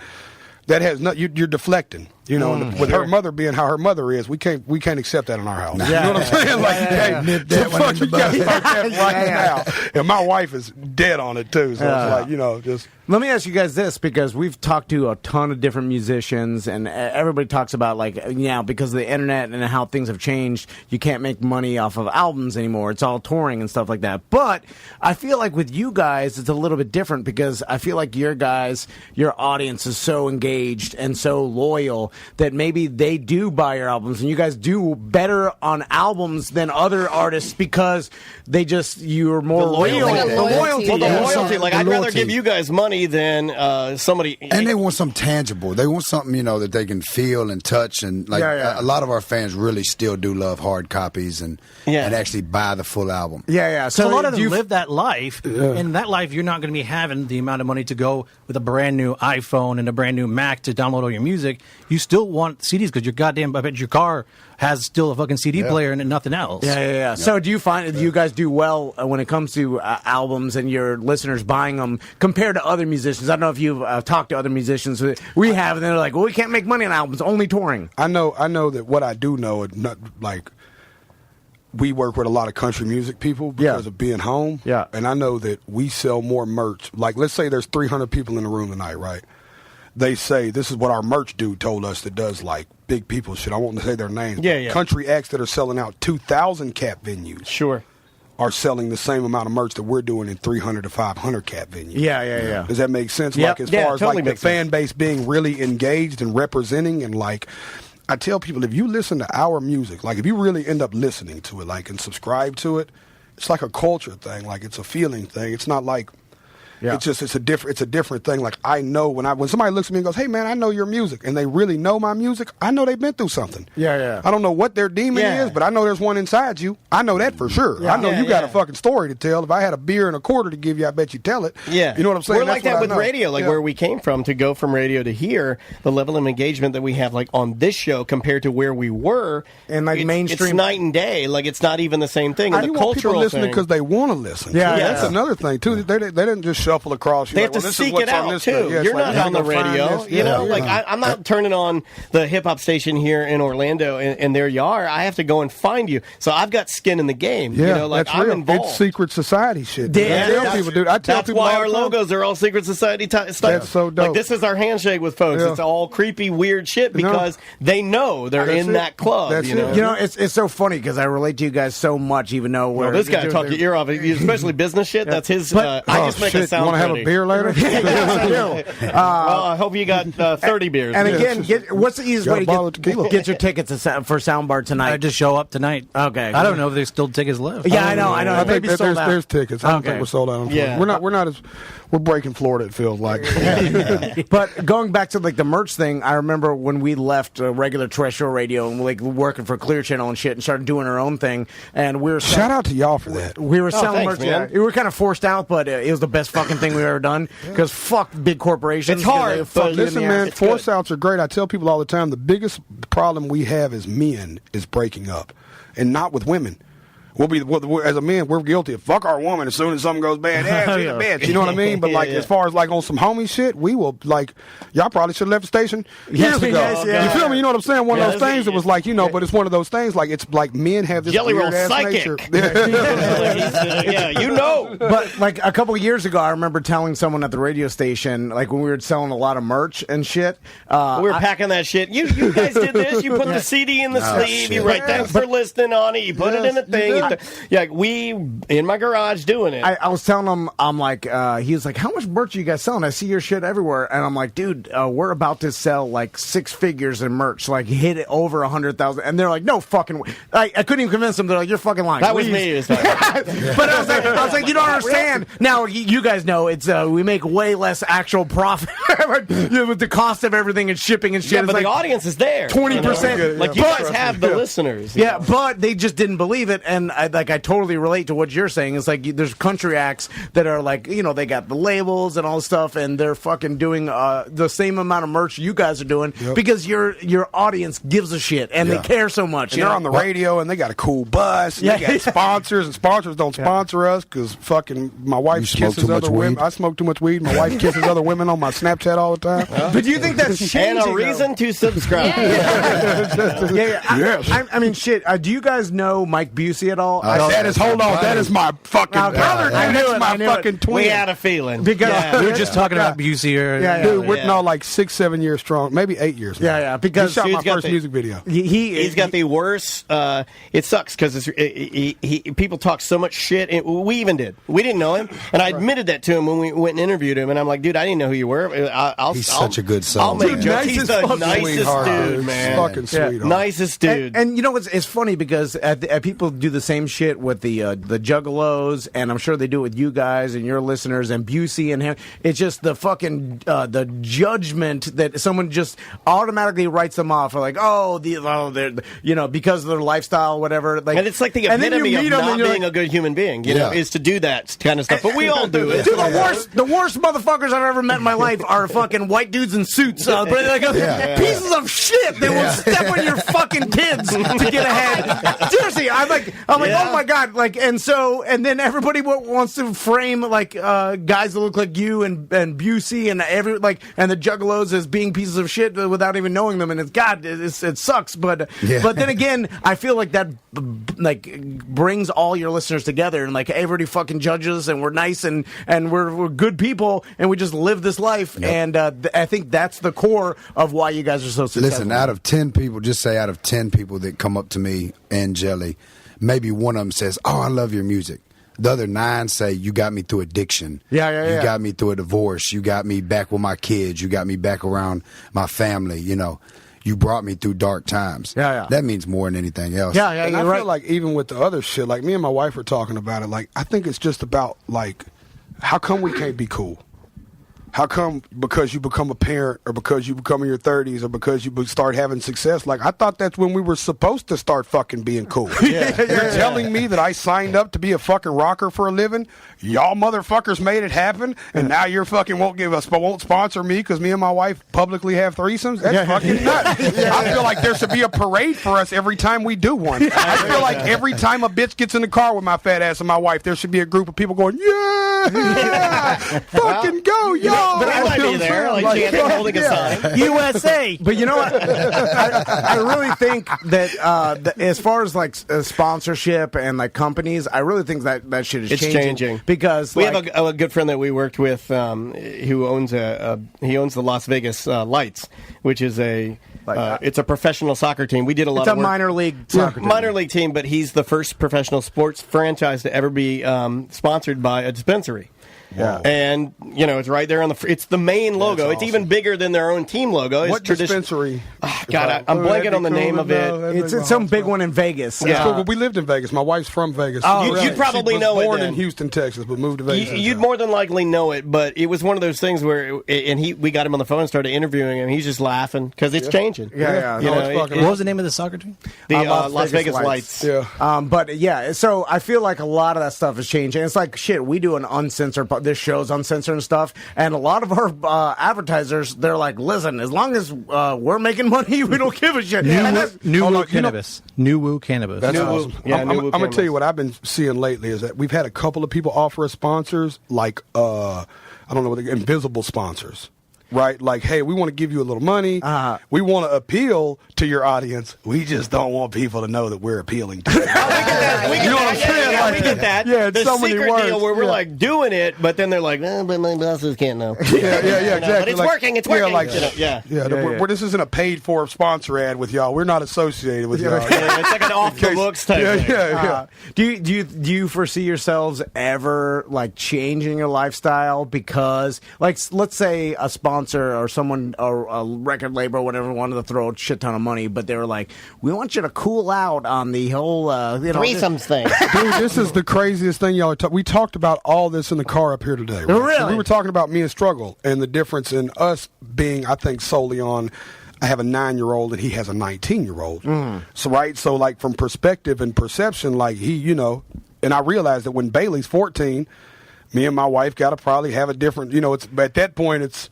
that has not. You're deflecting. You know, with her mother being how her mother is, we can't accept that in our house. You know what I'm saying? Like, you got to start that right now. And my wife is dead on it too. So it's like, just. Let me ask you guys this, because we've talked to a ton of different musicians, and everybody talks about, like, because of the internet and how things have changed, you can't make money off of albums anymore. It's all touring and stuff like that. But I feel like with you guys, it's a little bit different, because I feel like your audience is so engaged and so loyal that maybe they do buy your albums, and you guys do better on albums than other artists because you're more loyal. The loyalty. Like, I'd rather give you guys money than somebody. And they want something tangible. They want something, that they can feel and touch. And like a lot of our fans really still do love hard copies and actually buy the full album. So a lot of them live that life. In that life, you're not going to be having the amount of money to go with a brand new iPhone and a brand new Mac to download all your music. You still want CDs because I bet your car has still a fucking CD player and nothing else. Yeah. So do you find you guys do well when it comes to albums and your listeners buying them compared to other musicians? I don't know if you've talked to other musicians. We have, and they're like, well, we can't make money on albums, only touring. I know that what I do know, like, we work with a lot of country music people because of being home. Yeah. And I know that we sell more merch. Like, let's say there's 300 people in the room tonight, right? They say, this is what our merch dude told us that does, like, big people shit. I won't say their names. Yeah. Country acts that are selling out 2,000 cap venues. Sure. Are selling the same amount of merch that we're doing in 300 to 500 cap venues. Yeah. Does that make sense? Yep. Like, as far as totally like the fan base being really engaged and representing, and like, I tell people, if you listen to our music, like if you really end up listening to it, like, and subscribe to it, it's like a culture thing. Like, it's a feeling thing. It's not like. Yeah. It's a different thing. Like, I know when somebody looks at me and goes, "Hey man, I know your music," and they really know my music, I know they've been through something. Yeah. I don't know what their demon is, but I know there's one inside you. I know that for sure. I know you got a fucking story to tell. If I had a beer and a quarter to give you, I bet you tell it. Yeah. You know what I'm saying? We're like that with radio, like where we came from, to go from radio to here, the level of engagement that we have, like, on this show compared to where we were, and like mainstream, it's night and day. Like, it's not even the same thing. And the cultural want people listening because they want to listen. That's another thing too. They didn't just shuffle across. They have to seek it out too. You're not on the radio, Like, I'm not turning on the hip hop station here in Orlando, and there you are. I have to go and find you. So I've got skin in the game. Like, I'm real. involved. It's secret society shit. I tell people, dude. I tell people why our logos are all secret society stuff. That's so dope. Like, this is our handshake with folks. It's all creepy, weird shit because they know they're in that club. That's you know? It's so funny because I relate to you guys so much, even though this guy talked your ear off, especially business shit. That's his. I just make a sounds Want to have ready. a beer later? Yes, I do. Well, I hope you got 30 beers. And again, what's the easiest Got way a bottle to of tequila. get your tickets for Soundbar tonight? I just show up tonight. Okay. I don't know if there's still tickets left. Yeah, I know. I think Maybe sold out. there's tickets. I don't Okay. think we're sold out. Yeah. We're not as we're breaking Florida. It feels like. But going back to like the merch thing, I remember when we left regular terrestrial radio and like working for Clear Channel and shit, and started doing our own thing. And we were Shout out to y'all for that. We were selling thanks, merch. man. We were kind of forced out, but it was the best fucking thing we've ever done. Because fuck big corporations. It's hard, 'cause they fuck but you in Listen, the man, ass. force outs are great. I tell people all the time the biggest problem we have as men is breaking up, and not with women. As a man, we're guilty of fuck our woman as soon as something goes bad. Yeah, she's a bitch. You know what I mean? But like, as far as like on some homie shit, we will like. Y'all probably should have left the station years ago. yes, yeah. You feel me? You know what I'm saying? One of Yeah, those things that was like, but it's one of those things like it's like men have this Jelly Roll weird ass psychic. nature. Yeah, you know. But like a couple of years ago, I remember telling someone at the radio station, like when we were selling a lot of merch and shit. We were packing that shit. You guys did this. You put the CD in the sleeve. You write thanks for listening on it. You put it in the thing. Yeah, we in my garage doing it. I was telling him, I'm like, he was like, how much merch are you guys selling? I see your shit everywhere. And I'm like, dude, we're about to sell like 6 figures in merch, like hit it over 100,000. And they're like, no fucking way. I couldn't even convince them. They're like, you're fucking lying. That was me. But I was like, you don't understand. Now, you guys know it's we make way less actual profit with the cost of everything and shipping and shit. Yeah, It's but like the audience is there. 20%. Like you guys have the listeners. you Yeah, know. but they just didn't believe it, and I totally relate to what you're saying. It's like there's country acts that are like, they got the labels and all this stuff, and they're fucking doing the same amount of merch you guys are doing because your audience gives a shit and they care so much. And they're on the radio, and they got a cool bus. And they got sponsors, and sponsors don't sponsor us because fucking my wife smoke kisses too much other women. weed? I smoke too much weed. My wife kisses other women on my Snapchat all the time. But do you think that's changing? And a reason to subscribe. Yes. I mean, shit. Do you guys know Mike Busey at all? That is that is my fucking Okay. brother. I knew That's it, my I knew fucking it. twin. We had a feeling. Because We were just talking about Busey here. Dude, we're like 6-7 years strong, maybe 8 years. now. Yeah, because he shot my Dude's got first the- music video. he's got the worst. It sucks because people talk so much shit. We even did. We didn't know him, and I admitted that to him when we went and interviewed him. And I'm like, dude, I didn't know who you were. He's such a good soul, I'll make man. jokes. He's the Nicest nicest sweetheart, dude, dude. man. Fucking sweetheart. Nicest dude. And it's funny because people do the same shit with the Juggalos, and I'm sure they do it with you guys and your listeners and Busey and him. It's just the fucking the judgment that someone just automatically writes them off, or like, they're because of their lifestyle, whatever. Like, And it's like the and then you epitome of meet 'em not and you're being a good human being, you know, Yeah. is to do that kind of stuff. But we all do it. Dude, the worst motherfuckers I've ever met in my life are fucking white dudes in suits. Pieces of shit that will step on your fucking kids to get ahead. Seriously, I'm like, oh my god, and then everybody wants to frame guys that look like you and Busey and and the Juggalos as being pieces of shit without even knowing them, and it sucks. But then again, I feel like that brings all your listeners together, and everybody fucking judges, and we're nice and we're good people, and we just live this life. Yep. And I think that's the core of why you guys are so successful. Listen, out of 10 people, just say out of 10 people that come up to me and Jelly, maybe one of them says, "Oh, I love your music." The other 9 say, "You got me through addiction. You got me through a divorce. You got me back with my kids. You got me back around my family. You brought me through dark times." That means more than anything else. And I feel like even with the other shit, like me and my wife were talking about it, I think it's just about how come we can't be cool? How come because you become a parent or because you become in your 30s or because you start having success? I thought that's when we were supposed to start fucking being cool. You're telling me that I signed up to be a fucking rocker for a living? Y'all motherfuckers made it happen, and now you're fucking won't sponsor me because me and my wife publicly have threesomes? That's fucking nuts. I feel like there should be a parade for us every time we do one. I feel like every time a bitch gets in the car with my fat ass and my wife, there should be a group of people going, yeah, fucking go, y'all. But I might be there, chanting, holding a sign. USA. But you know what? I really think that as far as sponsorship and companies, I really think that shit is changing. Because we have a good friend that we worked with who owns the Las Vegas Lights, which is it's a professional soccer team. We did a lot of work. It's a minor league soccer team. Minor league team, but he's the first professional sports franchise to ever be sponsored by a dispensary. Yeah. And, it's right there on it's the main logo. Awesome. It's even bigger than their own team logo. It's what dispensary? God, I'm blanking on the name of it. It's some big one in Vegas. Yeah. Cool. Well, we lived in Vegas. My wife's from Vegas. You'd probably she was know it born then. in Houston, Texas, but moved to Vegas. You'd more than likely know it, but it was one of those things where, we got him on the phone and started interviewing him. He's just laughing because it's changing. Yeah. What was the name of the soccer team? The Las Vegas Lights. Yeah. But yeah, so I feel like a lot of that stuff has changed. And it's like, shit, we do an uncensored, this show's uncensored and stuff. And a lot of our advertisers, they're like, listen, as long as we're making money, we don't give a shit. New Woo Cannabis. New Woo Cannabis. That's awesome. Yeah, I'm going to tell you what I've been seeing lately is that we've had a couple of people offer us sponsors, like, I don't know what they're invisible sponsors. Right? Like, hey, we want to give you a little money. We want to appeal to your audience. We just don't want people to know that we're appealing to them. We get that. Yeah, it's the so many secret words. deal where we're like doing it, but then they're like, but my bosses can't know. Yeah, exactly. But it's working. It's working. This isn't a paid for sponsor ad with y'all. We're not associated with y'all. It's like an off the books type thing. Yeah. Do you foresee yourselves ever like changing your lifestyle because, like, let's say a sponsor or someone or a record label or whatever wanted to throw a shit ton of money, but they were like, we want you to cool out on the whole threesomes thing. Dude, this is the craziest thing y'all we talked about all this in the car up here today. Right? Really? So we were talking about me and Struggle and the difference in us being, I think, solely on I have a 9-year-old and he has a 19-year-old. So like from perspective and perception, like he, and I realized that when Bailey's 14, me and my wife got to probably have a different, it's at that point it's,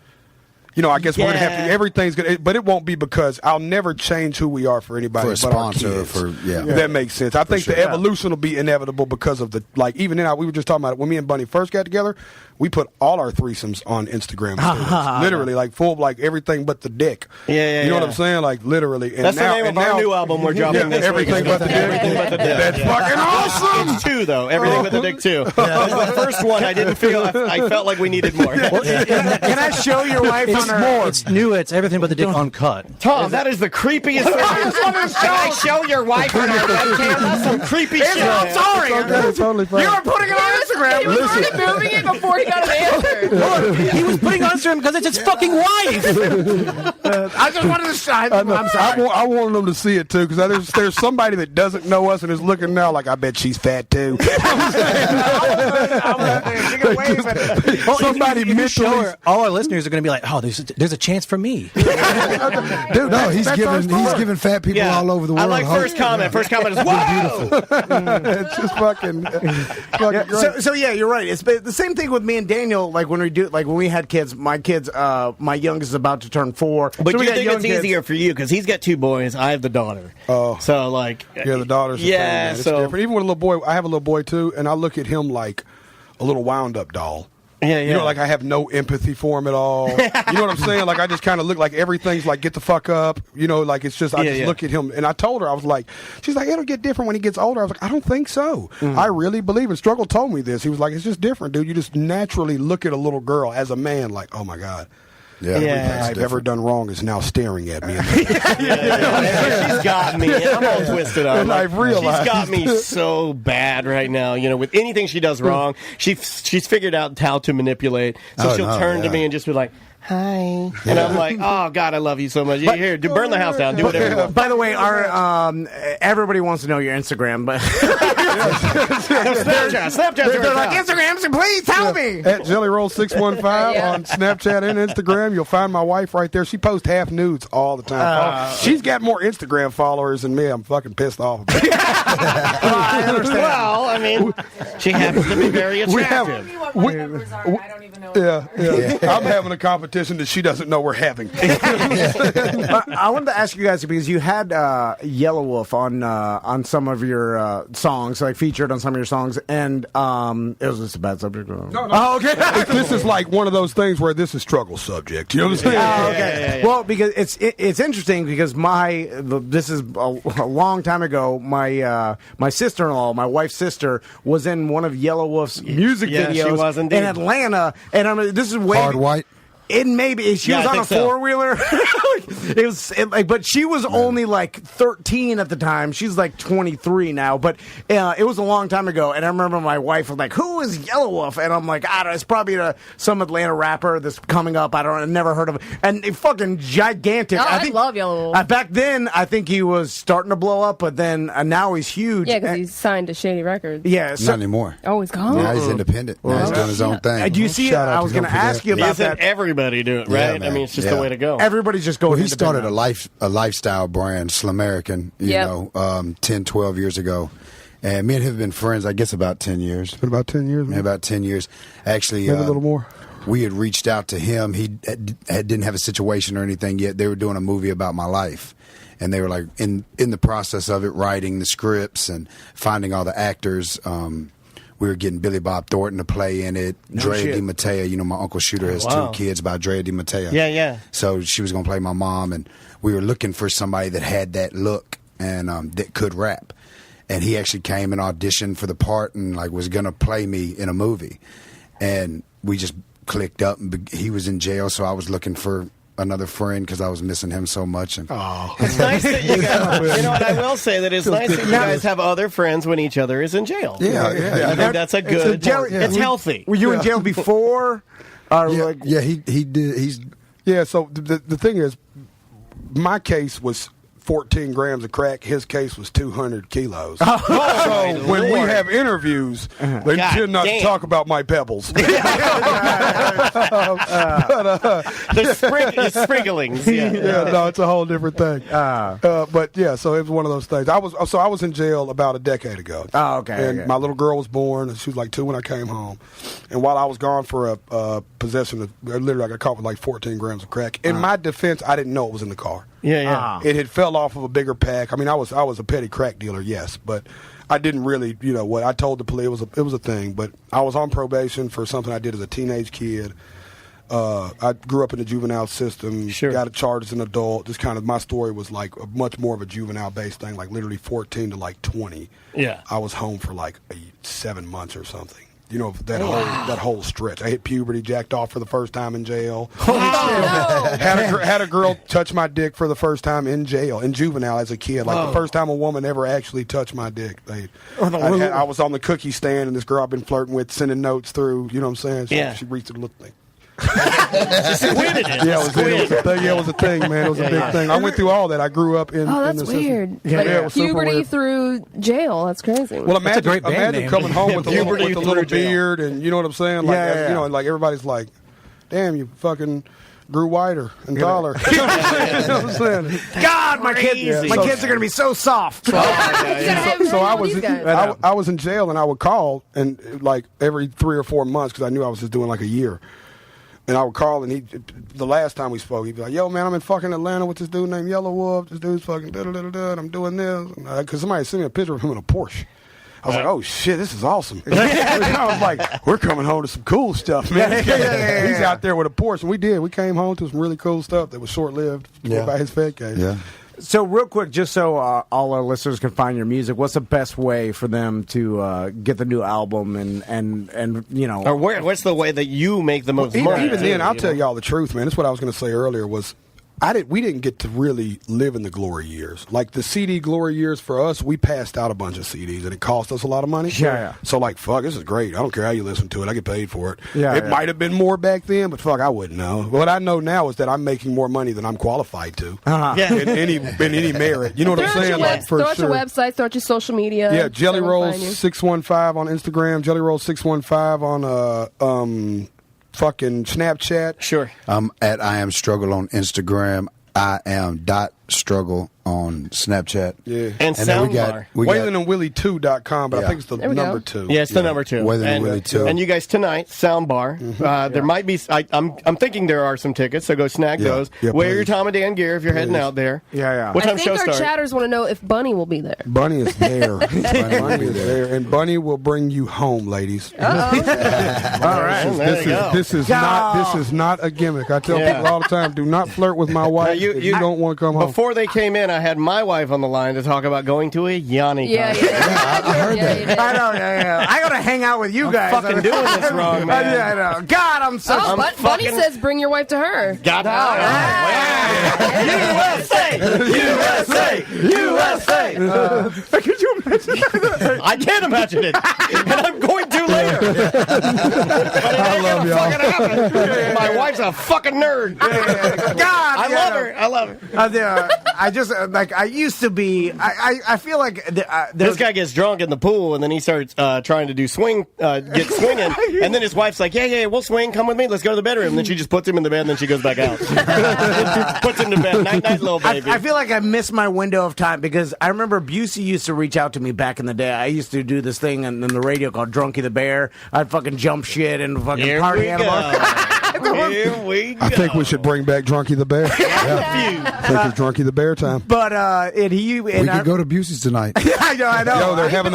I guess we're going to have to, everything's going to, but it won't be because I'll never change who we are for anybody For a but our sponsor, kids. If that makes sense. I think the evolution will be inevitable because of even then, we were just talking about it. When me and Bunny first got together, we put all our threesomes on Instagram stories. Literally, like full, like everything but the dick. You know what I'm saying? Like literally. And that's the name of our new album we're dropping this Everything week. but the dick. Everything but the dick. That's fucking awesome. It's 2 though. Everything but the dick 2. The first one I didn't feel. I felt like we needed more. Can I show your wife on her? It's new. It's everything but the dick uncut. Tom, that is the creepiest thing. Can I show your wife on her webcam? That's some creepy shit. I'm sorry. It's totally fine. You were putting it on Instagram. He was already moving it before he got an answer. Look, he was putting on Instagram because it's his fucking wife. I just wanted to shine. I'm sorry. I wanted them to see it too because there's somebody that doesn't know us and is looking now like I bet she's fat too. Somebody mentally. All our listeners are going to be like, "Oh, there's a chance for me." Dude, no, he's giving fat people all over the world. I like first comment. First comment is wow. It's just fucking great. So yeah, you're right. It's the same thing with me and Daniel. Like when we had kids, my youngest is about to turn 4. But so you think it's easier for you because he's got 2 boys. I have the daughter. Oh, so like the daughters. Yeah, it's so different. Even with a little boy, I have a little boy too, and I look at him like a little wound up doll. Yeah. Like I have no empathy for him at all. You know what I'm saying? Like I just kind of look like everything's like get the fuck up. Like it's just I just look at him and I told her I was like, she's like it'll get different when he gets older. I was like I don't think so. I really believe it. Struggle told me this. He was like it's just different, dude. You just naturally look at a little girl as a man like oh my god. Everything I've ever done wrong is now staring at me. She's got me. I'm all twisted up. And I've realized she's got me so bad right now. With anything she does wrong, she's figured out how to manipulate. So she'll turn to me and just be like, hi. And I'm like, oh, God, I love you so much. Here, burn the house down. Do whatever you want. By the way, our everybody wants to know your Instagram, but Snapchat. They're like, Instagram, so please tell me. At JELLYROLL615 on Snapchat and Instagram. You'll find my wife right there. She posts half nudes all the time. She's got more Instagram followers than me. I'm fucking pissed off about it. I understand. Well, I mean, she happens to be very attractive. I don't even know. Yeah. I'm having a competition that she doesn't know we're having. I wanted to ask you guys because you had Yellow Wolf on some of your songs, like featured on some of your songs, and it was just a bad subject. No. Oh, okay. This is like one of those things where this is struggle subject. You know what I'm saying? Oh, okay. Well, because it's interesting because this is a long time ago. My sister-in-law, my wife's sister, was in one of Yellow Wolf's music videos she was indeed. in Atlanta, and this is way Hard white. It maybe she was on a four-wheeler. But she was only like 13 at the time. She's like 23 now. But it was a long time ago. And I remember my wife was like, "Who is Yellow Wolf?" And I'm like, "I don't know. It's probably some Atlanta rapper that's coming up. I've never heard of it." And it fucking gigantic. Oh, I love Yellow Wolf. Back then, I think he was starting to blow up, but then now he's huge. Yeah, because he's signed to Shady Records. Yeah, Not anymore. Oh, he's gone. Now he's independent. Now he's doing his own thing. Do you see? I was going to ask you about that. Everybody do it, right? Yeah, I mean, it's just the way to go. Everybody's just going. Well, he started a lifestyle brand, Slamerican, you Yep. know, 10, 12 years ago. And me and him have been friends, I guess, about 10 years. It's been about 10 years, man. About 10 years. Actually, maybe a little more. We had reached out to him. He didn't have a situation or anything yet. They were doing a movie about my life. And they were like in the process of it, writing the scripts and finding all the actors. We were getting Billy Bob Thornton to play in it. Drea DiMatteo, you know, my Uncle Shooter has two kids by Drea DiMatteo. Yeah, yeah. So she was going to play my mom, and we were looking for somebody that had that look and that could rap. And he actually came and auditioned for the part and like was going to play me in a movie. And we just clicked up, and he was in jail, so I was looking for another friend because I was missing him so much. And it's nice that you guys, you know what, I will say that it's nice that you guys have other friends when each other is in jail. Yeah. I think that's a good, it's healthy. Were you in jail before? He did. So the thing is, my case was 14 grams of crack. His case was 200 kilos. So when we have interviews, they tend not to talk about my pebbles. There's sprinklings. No, it's a whole different thing. But yeah, so it was one of those things. I was in jail about a decade ago. Oh, okay. And my little girl was born, and she was like 2 when I came home. And while I was gone for a possession of, literally I got caught with like 14 grams of crack. In my defense, I didn't know it was in the car. Yeah. It had fell off of a bigger pack. I mean, I was a petty crack dealer, yes, but I didn't really, you know, what I told the police it was a thing. But I was on probation for something I did as a teenage kid. I grew up in the juvenile system. Got charged as an adult. Just kind of my story was like much more of a juvenile based thing, like literally 14 to like 20. Yeah, I was home for like 7 months or something. You know, that whole stretch. I hit puberty, jacked off for the first time in jail. Had a girl touch my dick for the first time in jail, in juvenile as a kid. Like the first time a woman ever actually touched my dick. I was on the cookie stand, and this girl I've been flirting with, sending notes through. You know what I'm saying? She reached and looked like. It was a thing, man. It was a big thing. I went through all that. I grew up in. Oh, that's in the weird. System. Like it was puberty through jail. That's crazy. Well, imagine coming home with a little beard, and you know what I'm saying? Like, you know, like everybody's like, "Damn, you fucking grew whiter and taller." You know what I'm saying? God, my kids are gonna be so soft. So I was in jail, and I would call, and like every 3 or 4 months, because I knew I was just doing like a year. And I would call, and the last time we spoke, he'd be like, "Yo, man, I'm in fucking Atlanta with this dude named Yellow Wolf. This dude's fucking da-da-da-da-da, and I'm doing this." Because somebody sent me a picture of him in a Porsche. I was like, "Oh, shit, this is awesome." I was like, "We're coming home to some cool stuff, man." He's out there with a Porsche, and we did. We came home to some really cool stuff that was short-lived by his Fed case. Yeah. So real quick, just so all our listeners can find your music, what's the best way for them to get the new album and you know? Or what's the way that you make the most money? Even then, I'll tell y'all the truth, man. That's what I was going to say earlier was we didn't get to really live in the glory years. Like the CD glory years for us, we passed out a bunch of CDs, and it cost us a lot of money. Yeah. So like, fuck, this is great. I don't care how you listen to it. I get paid for it. It might have been more back then, but fuck, I wouldn't know. What I know now is that I'm making more money than I'm qualified to. In any merit. You know what I'm saying? Throw out your website, throw out your social media. Yeah, JELLYROLL 615 on Instagram, JELLYROLL 615 on fucking Snapchat. Sure. I'm at I Am Struggle on Instagram. I am .struggle on Snapchat. Yeah. And Soundbar. WaylandandWillie2.com, but I think it's the number 2. Yeah, it's the number 2. Wayland and Willie 2. And you guys tonight, Soundbar. There might be. I'm thinking there are some tickets, so go snag those. Yeah, Wear your please. Tom and Dan gear if you're heading out there. Yeah. What time I think show our start? chatters want to know if Bunny will be there. Bunny is there. Bunny is there. And Bunny will bring you home, ladies. All right. This is not a gimmick. I tell people all the time, do not flirt with my wife if you don't want to come home. before they came in, I had my wife on the line to talk about going to a Yanni concert. I heard that. I know, yeah. I gotta hang out with you guys. Fucking doing this wrong, man. Yeah, I know. God, I'm so. Oh, but Bunny says bring your wife to her. God, USA! Could you imagine? I can't imagine it, and I'm going to later. But it ain't gonna fucking happen. My wife's a fucking nerd. God, I love her. I love her. I just like I used to be. I feel like This guy gets drunk in the pool, and then he starts trying to do get swinging, and then his wife's like, yeah, we'll swing. Come with me. Let's go to the bedroom. And then she just puts him in the bed, and then she goes back out. Puts him to bed. Night, little baby. I feel like I missed my window of time because I remember Busey used to reach out to me back in the day. I used to do this thing on the radio called Drunky the Bear. I'd fucking jump shit and fucking party animals. Here we go. I think we should bring back Drunky the Bear. I think it's Drunky the Bear time. But we could go to Busey's tonight. I know. Yo, they're having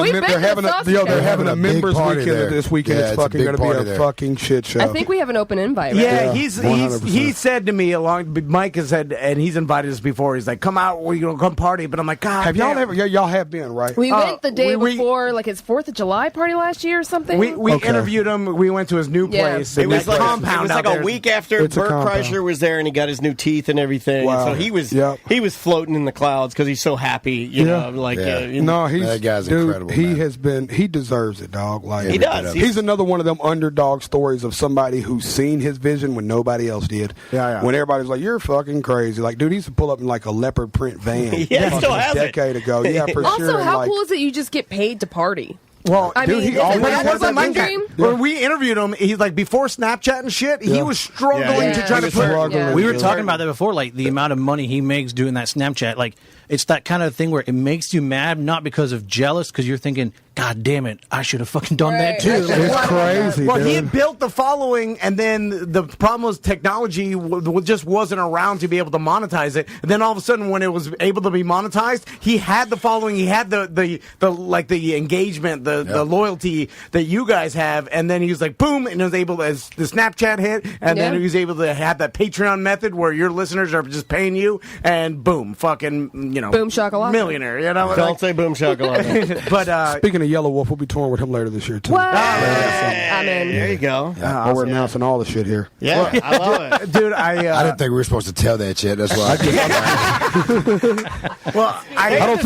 a members weekend this weekend. Yeah, it's fucking going to be a fucking shit show. I think we have an open invite. Right? Yeah, Yeah, he said to me Mike has said, and he's invited us before. He's like, "Come out, we're gonna come party." But I'm like, God, have y'all ever? Y'all have been, right? We went the day before, like his 4th of July party last year or something. We interviewed him. We went to his new place. It was like compound. It was like a week after Bert compound. Kreischer was there, and he got his new teeth and everything. Wow. And so he was floating in the clouds because he's so happy. You know, like no, that guy's incredible. He man. has been. He deserves it, dog. Like he does. He's another one of them underdog stories of somebody who's seen his vision when nobody else did. Yeah. When everybody's like, "You're fucking crazy!" Like, dude, he used to pull up in like a leopard print van. Yeah, he still has a decade ago. Yeah, for also, sure. Also, how like, cool is it you just get paid to party? Well, I dude, mean, he always was a like dream. When we interviewed him, he's like before Snapchat and shit. He was struggling to try to put. We were talking about that before, like the amount of money he makes doing that Snapchat. Like it's that kind of thing where it makes you mad, not because of jealous, because you're thinking, God damn it, I should have fucking done that too. It's crazy. Well, dude. he had built the following, and then the problem was technology just wasn't around to be able to monetize it. And then all of a sudden, when it was able to be monetized, he had the following, he had the engagement, the loyalty that you guys have, and then he was like, boom, and it was able to, as the Snapchat hit, and then he was able to have that Patreon method where your listeners are just paying you, and boom, fucking, boom shakalaka, millionaire. Don't say boom shakalaka. But speaking of Yellow Wolf, we'll be touring with him later this year too. What? I'm in. There you go. We're announcing all the shit here. Yeah, I love it, dude. I didn't think we were supposed to tell that yet. That's why. I don't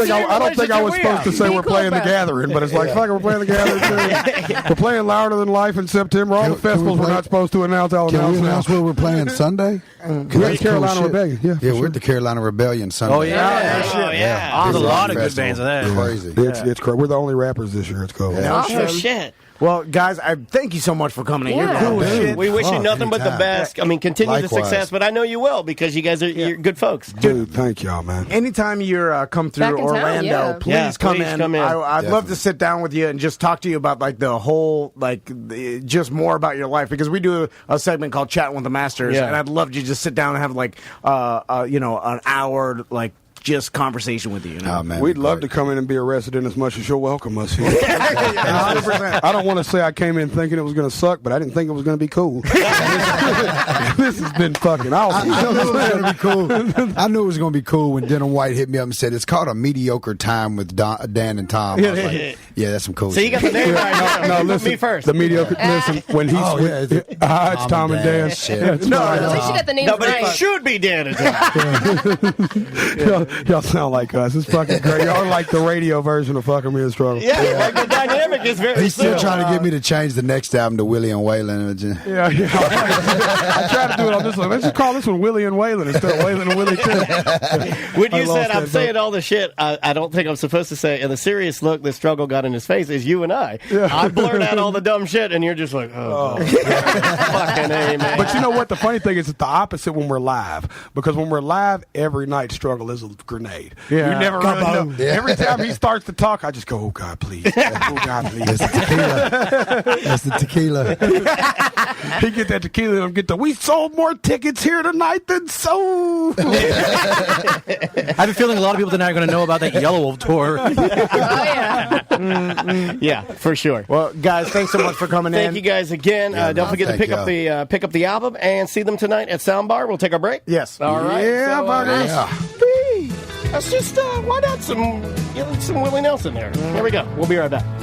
think I was supposed to say we're playing the Gathering, but it's like fuck it, we're playing the Gathering too. We're playing Louder Than Life in September. All the festivals we're not supposed to announce. Can we announce where we're playing Sunday? We're at Carolina Rebellion. Yeah, we're at the Carolina Rebellion Sunday. Oh yeah. There's a lot of good bands of that. Crazy. It's crazy. We're the only rappers this year. It's cool. Oh shit. Well, guys, I thank you so much for coming in. Yeah. You're cool as Dude, shit. We wish you nothing but the best. I mean, continue the Likewise. success, but I know you will because you guys are you're good folks. Dude, thank y'all, man. Anytime you're come through Back in town, Orlando, yeah. please come in. I'd love Definitely. to sit down with you and just talk to you about like the whole just more about your life because we do a segment called Chatting with the Masters, and I'd love to just sit down and have like an hour like just conversation with you. Oh, man, We'd love to come in and be a resident as much as you'll welcome us here. 100%. I don't want to say I came in thinking it was going to suck, but I didn't think it was going to be cool. This has been fucking awesome. I knew it was going to be cool. I knew it was going to be cool when Denham White hit me up and said, it's called A Mediocre Time with Dan and Tom. I was like, yeah, that's some cool So you shit. got the name right. No, listen. Me first. The mediocre. Listen, when he's it's Tom and Dan. Shit. At least you got the names No, but it right. should be Dan and Tom. Y'all sound like us. It's fucking great. Y'all are like the radio version of fucking Me in Struggle. Yeah, like the dynamic is very He's still similar. trying to get me to change the next album to Willie and Waylon. Yeah. I tried to do it on this one. Let's just call this one Willie and Waylon instead of Waylon and Willie too. When you I said lost I'm that saying vote. all the shit I don't think I'm supposed to say, and the serious look the struggle got in his face is you and I. I blurt out all the dumb shit, and you're just like, oh. Fucking A, man. But you know what? The funny thing is, it's the opposite when we're live. Because when we're live, every night struggle is a grenade. Yeah. You never really know. Yeah. Every time he starts to talk, I just go, oh, God, please. Oh, God, please. That's the tequila. He get that tequila and get we sold more tickets here tonight than sold. I have a feeling a lot of people tonight are going to know about that Yellow Wolf tour. Oh, yeah. Yeah, for sure. Well, guys, thanks so much for coming in. Thank you guys again. Don't forget to pick up the album and see them tonight at Soundbar. We'll take a break. Yes. All right. Yeah, So, buddy. Yeah. let's just, why not some Willie Nelson there? Here we go. We'll be right back.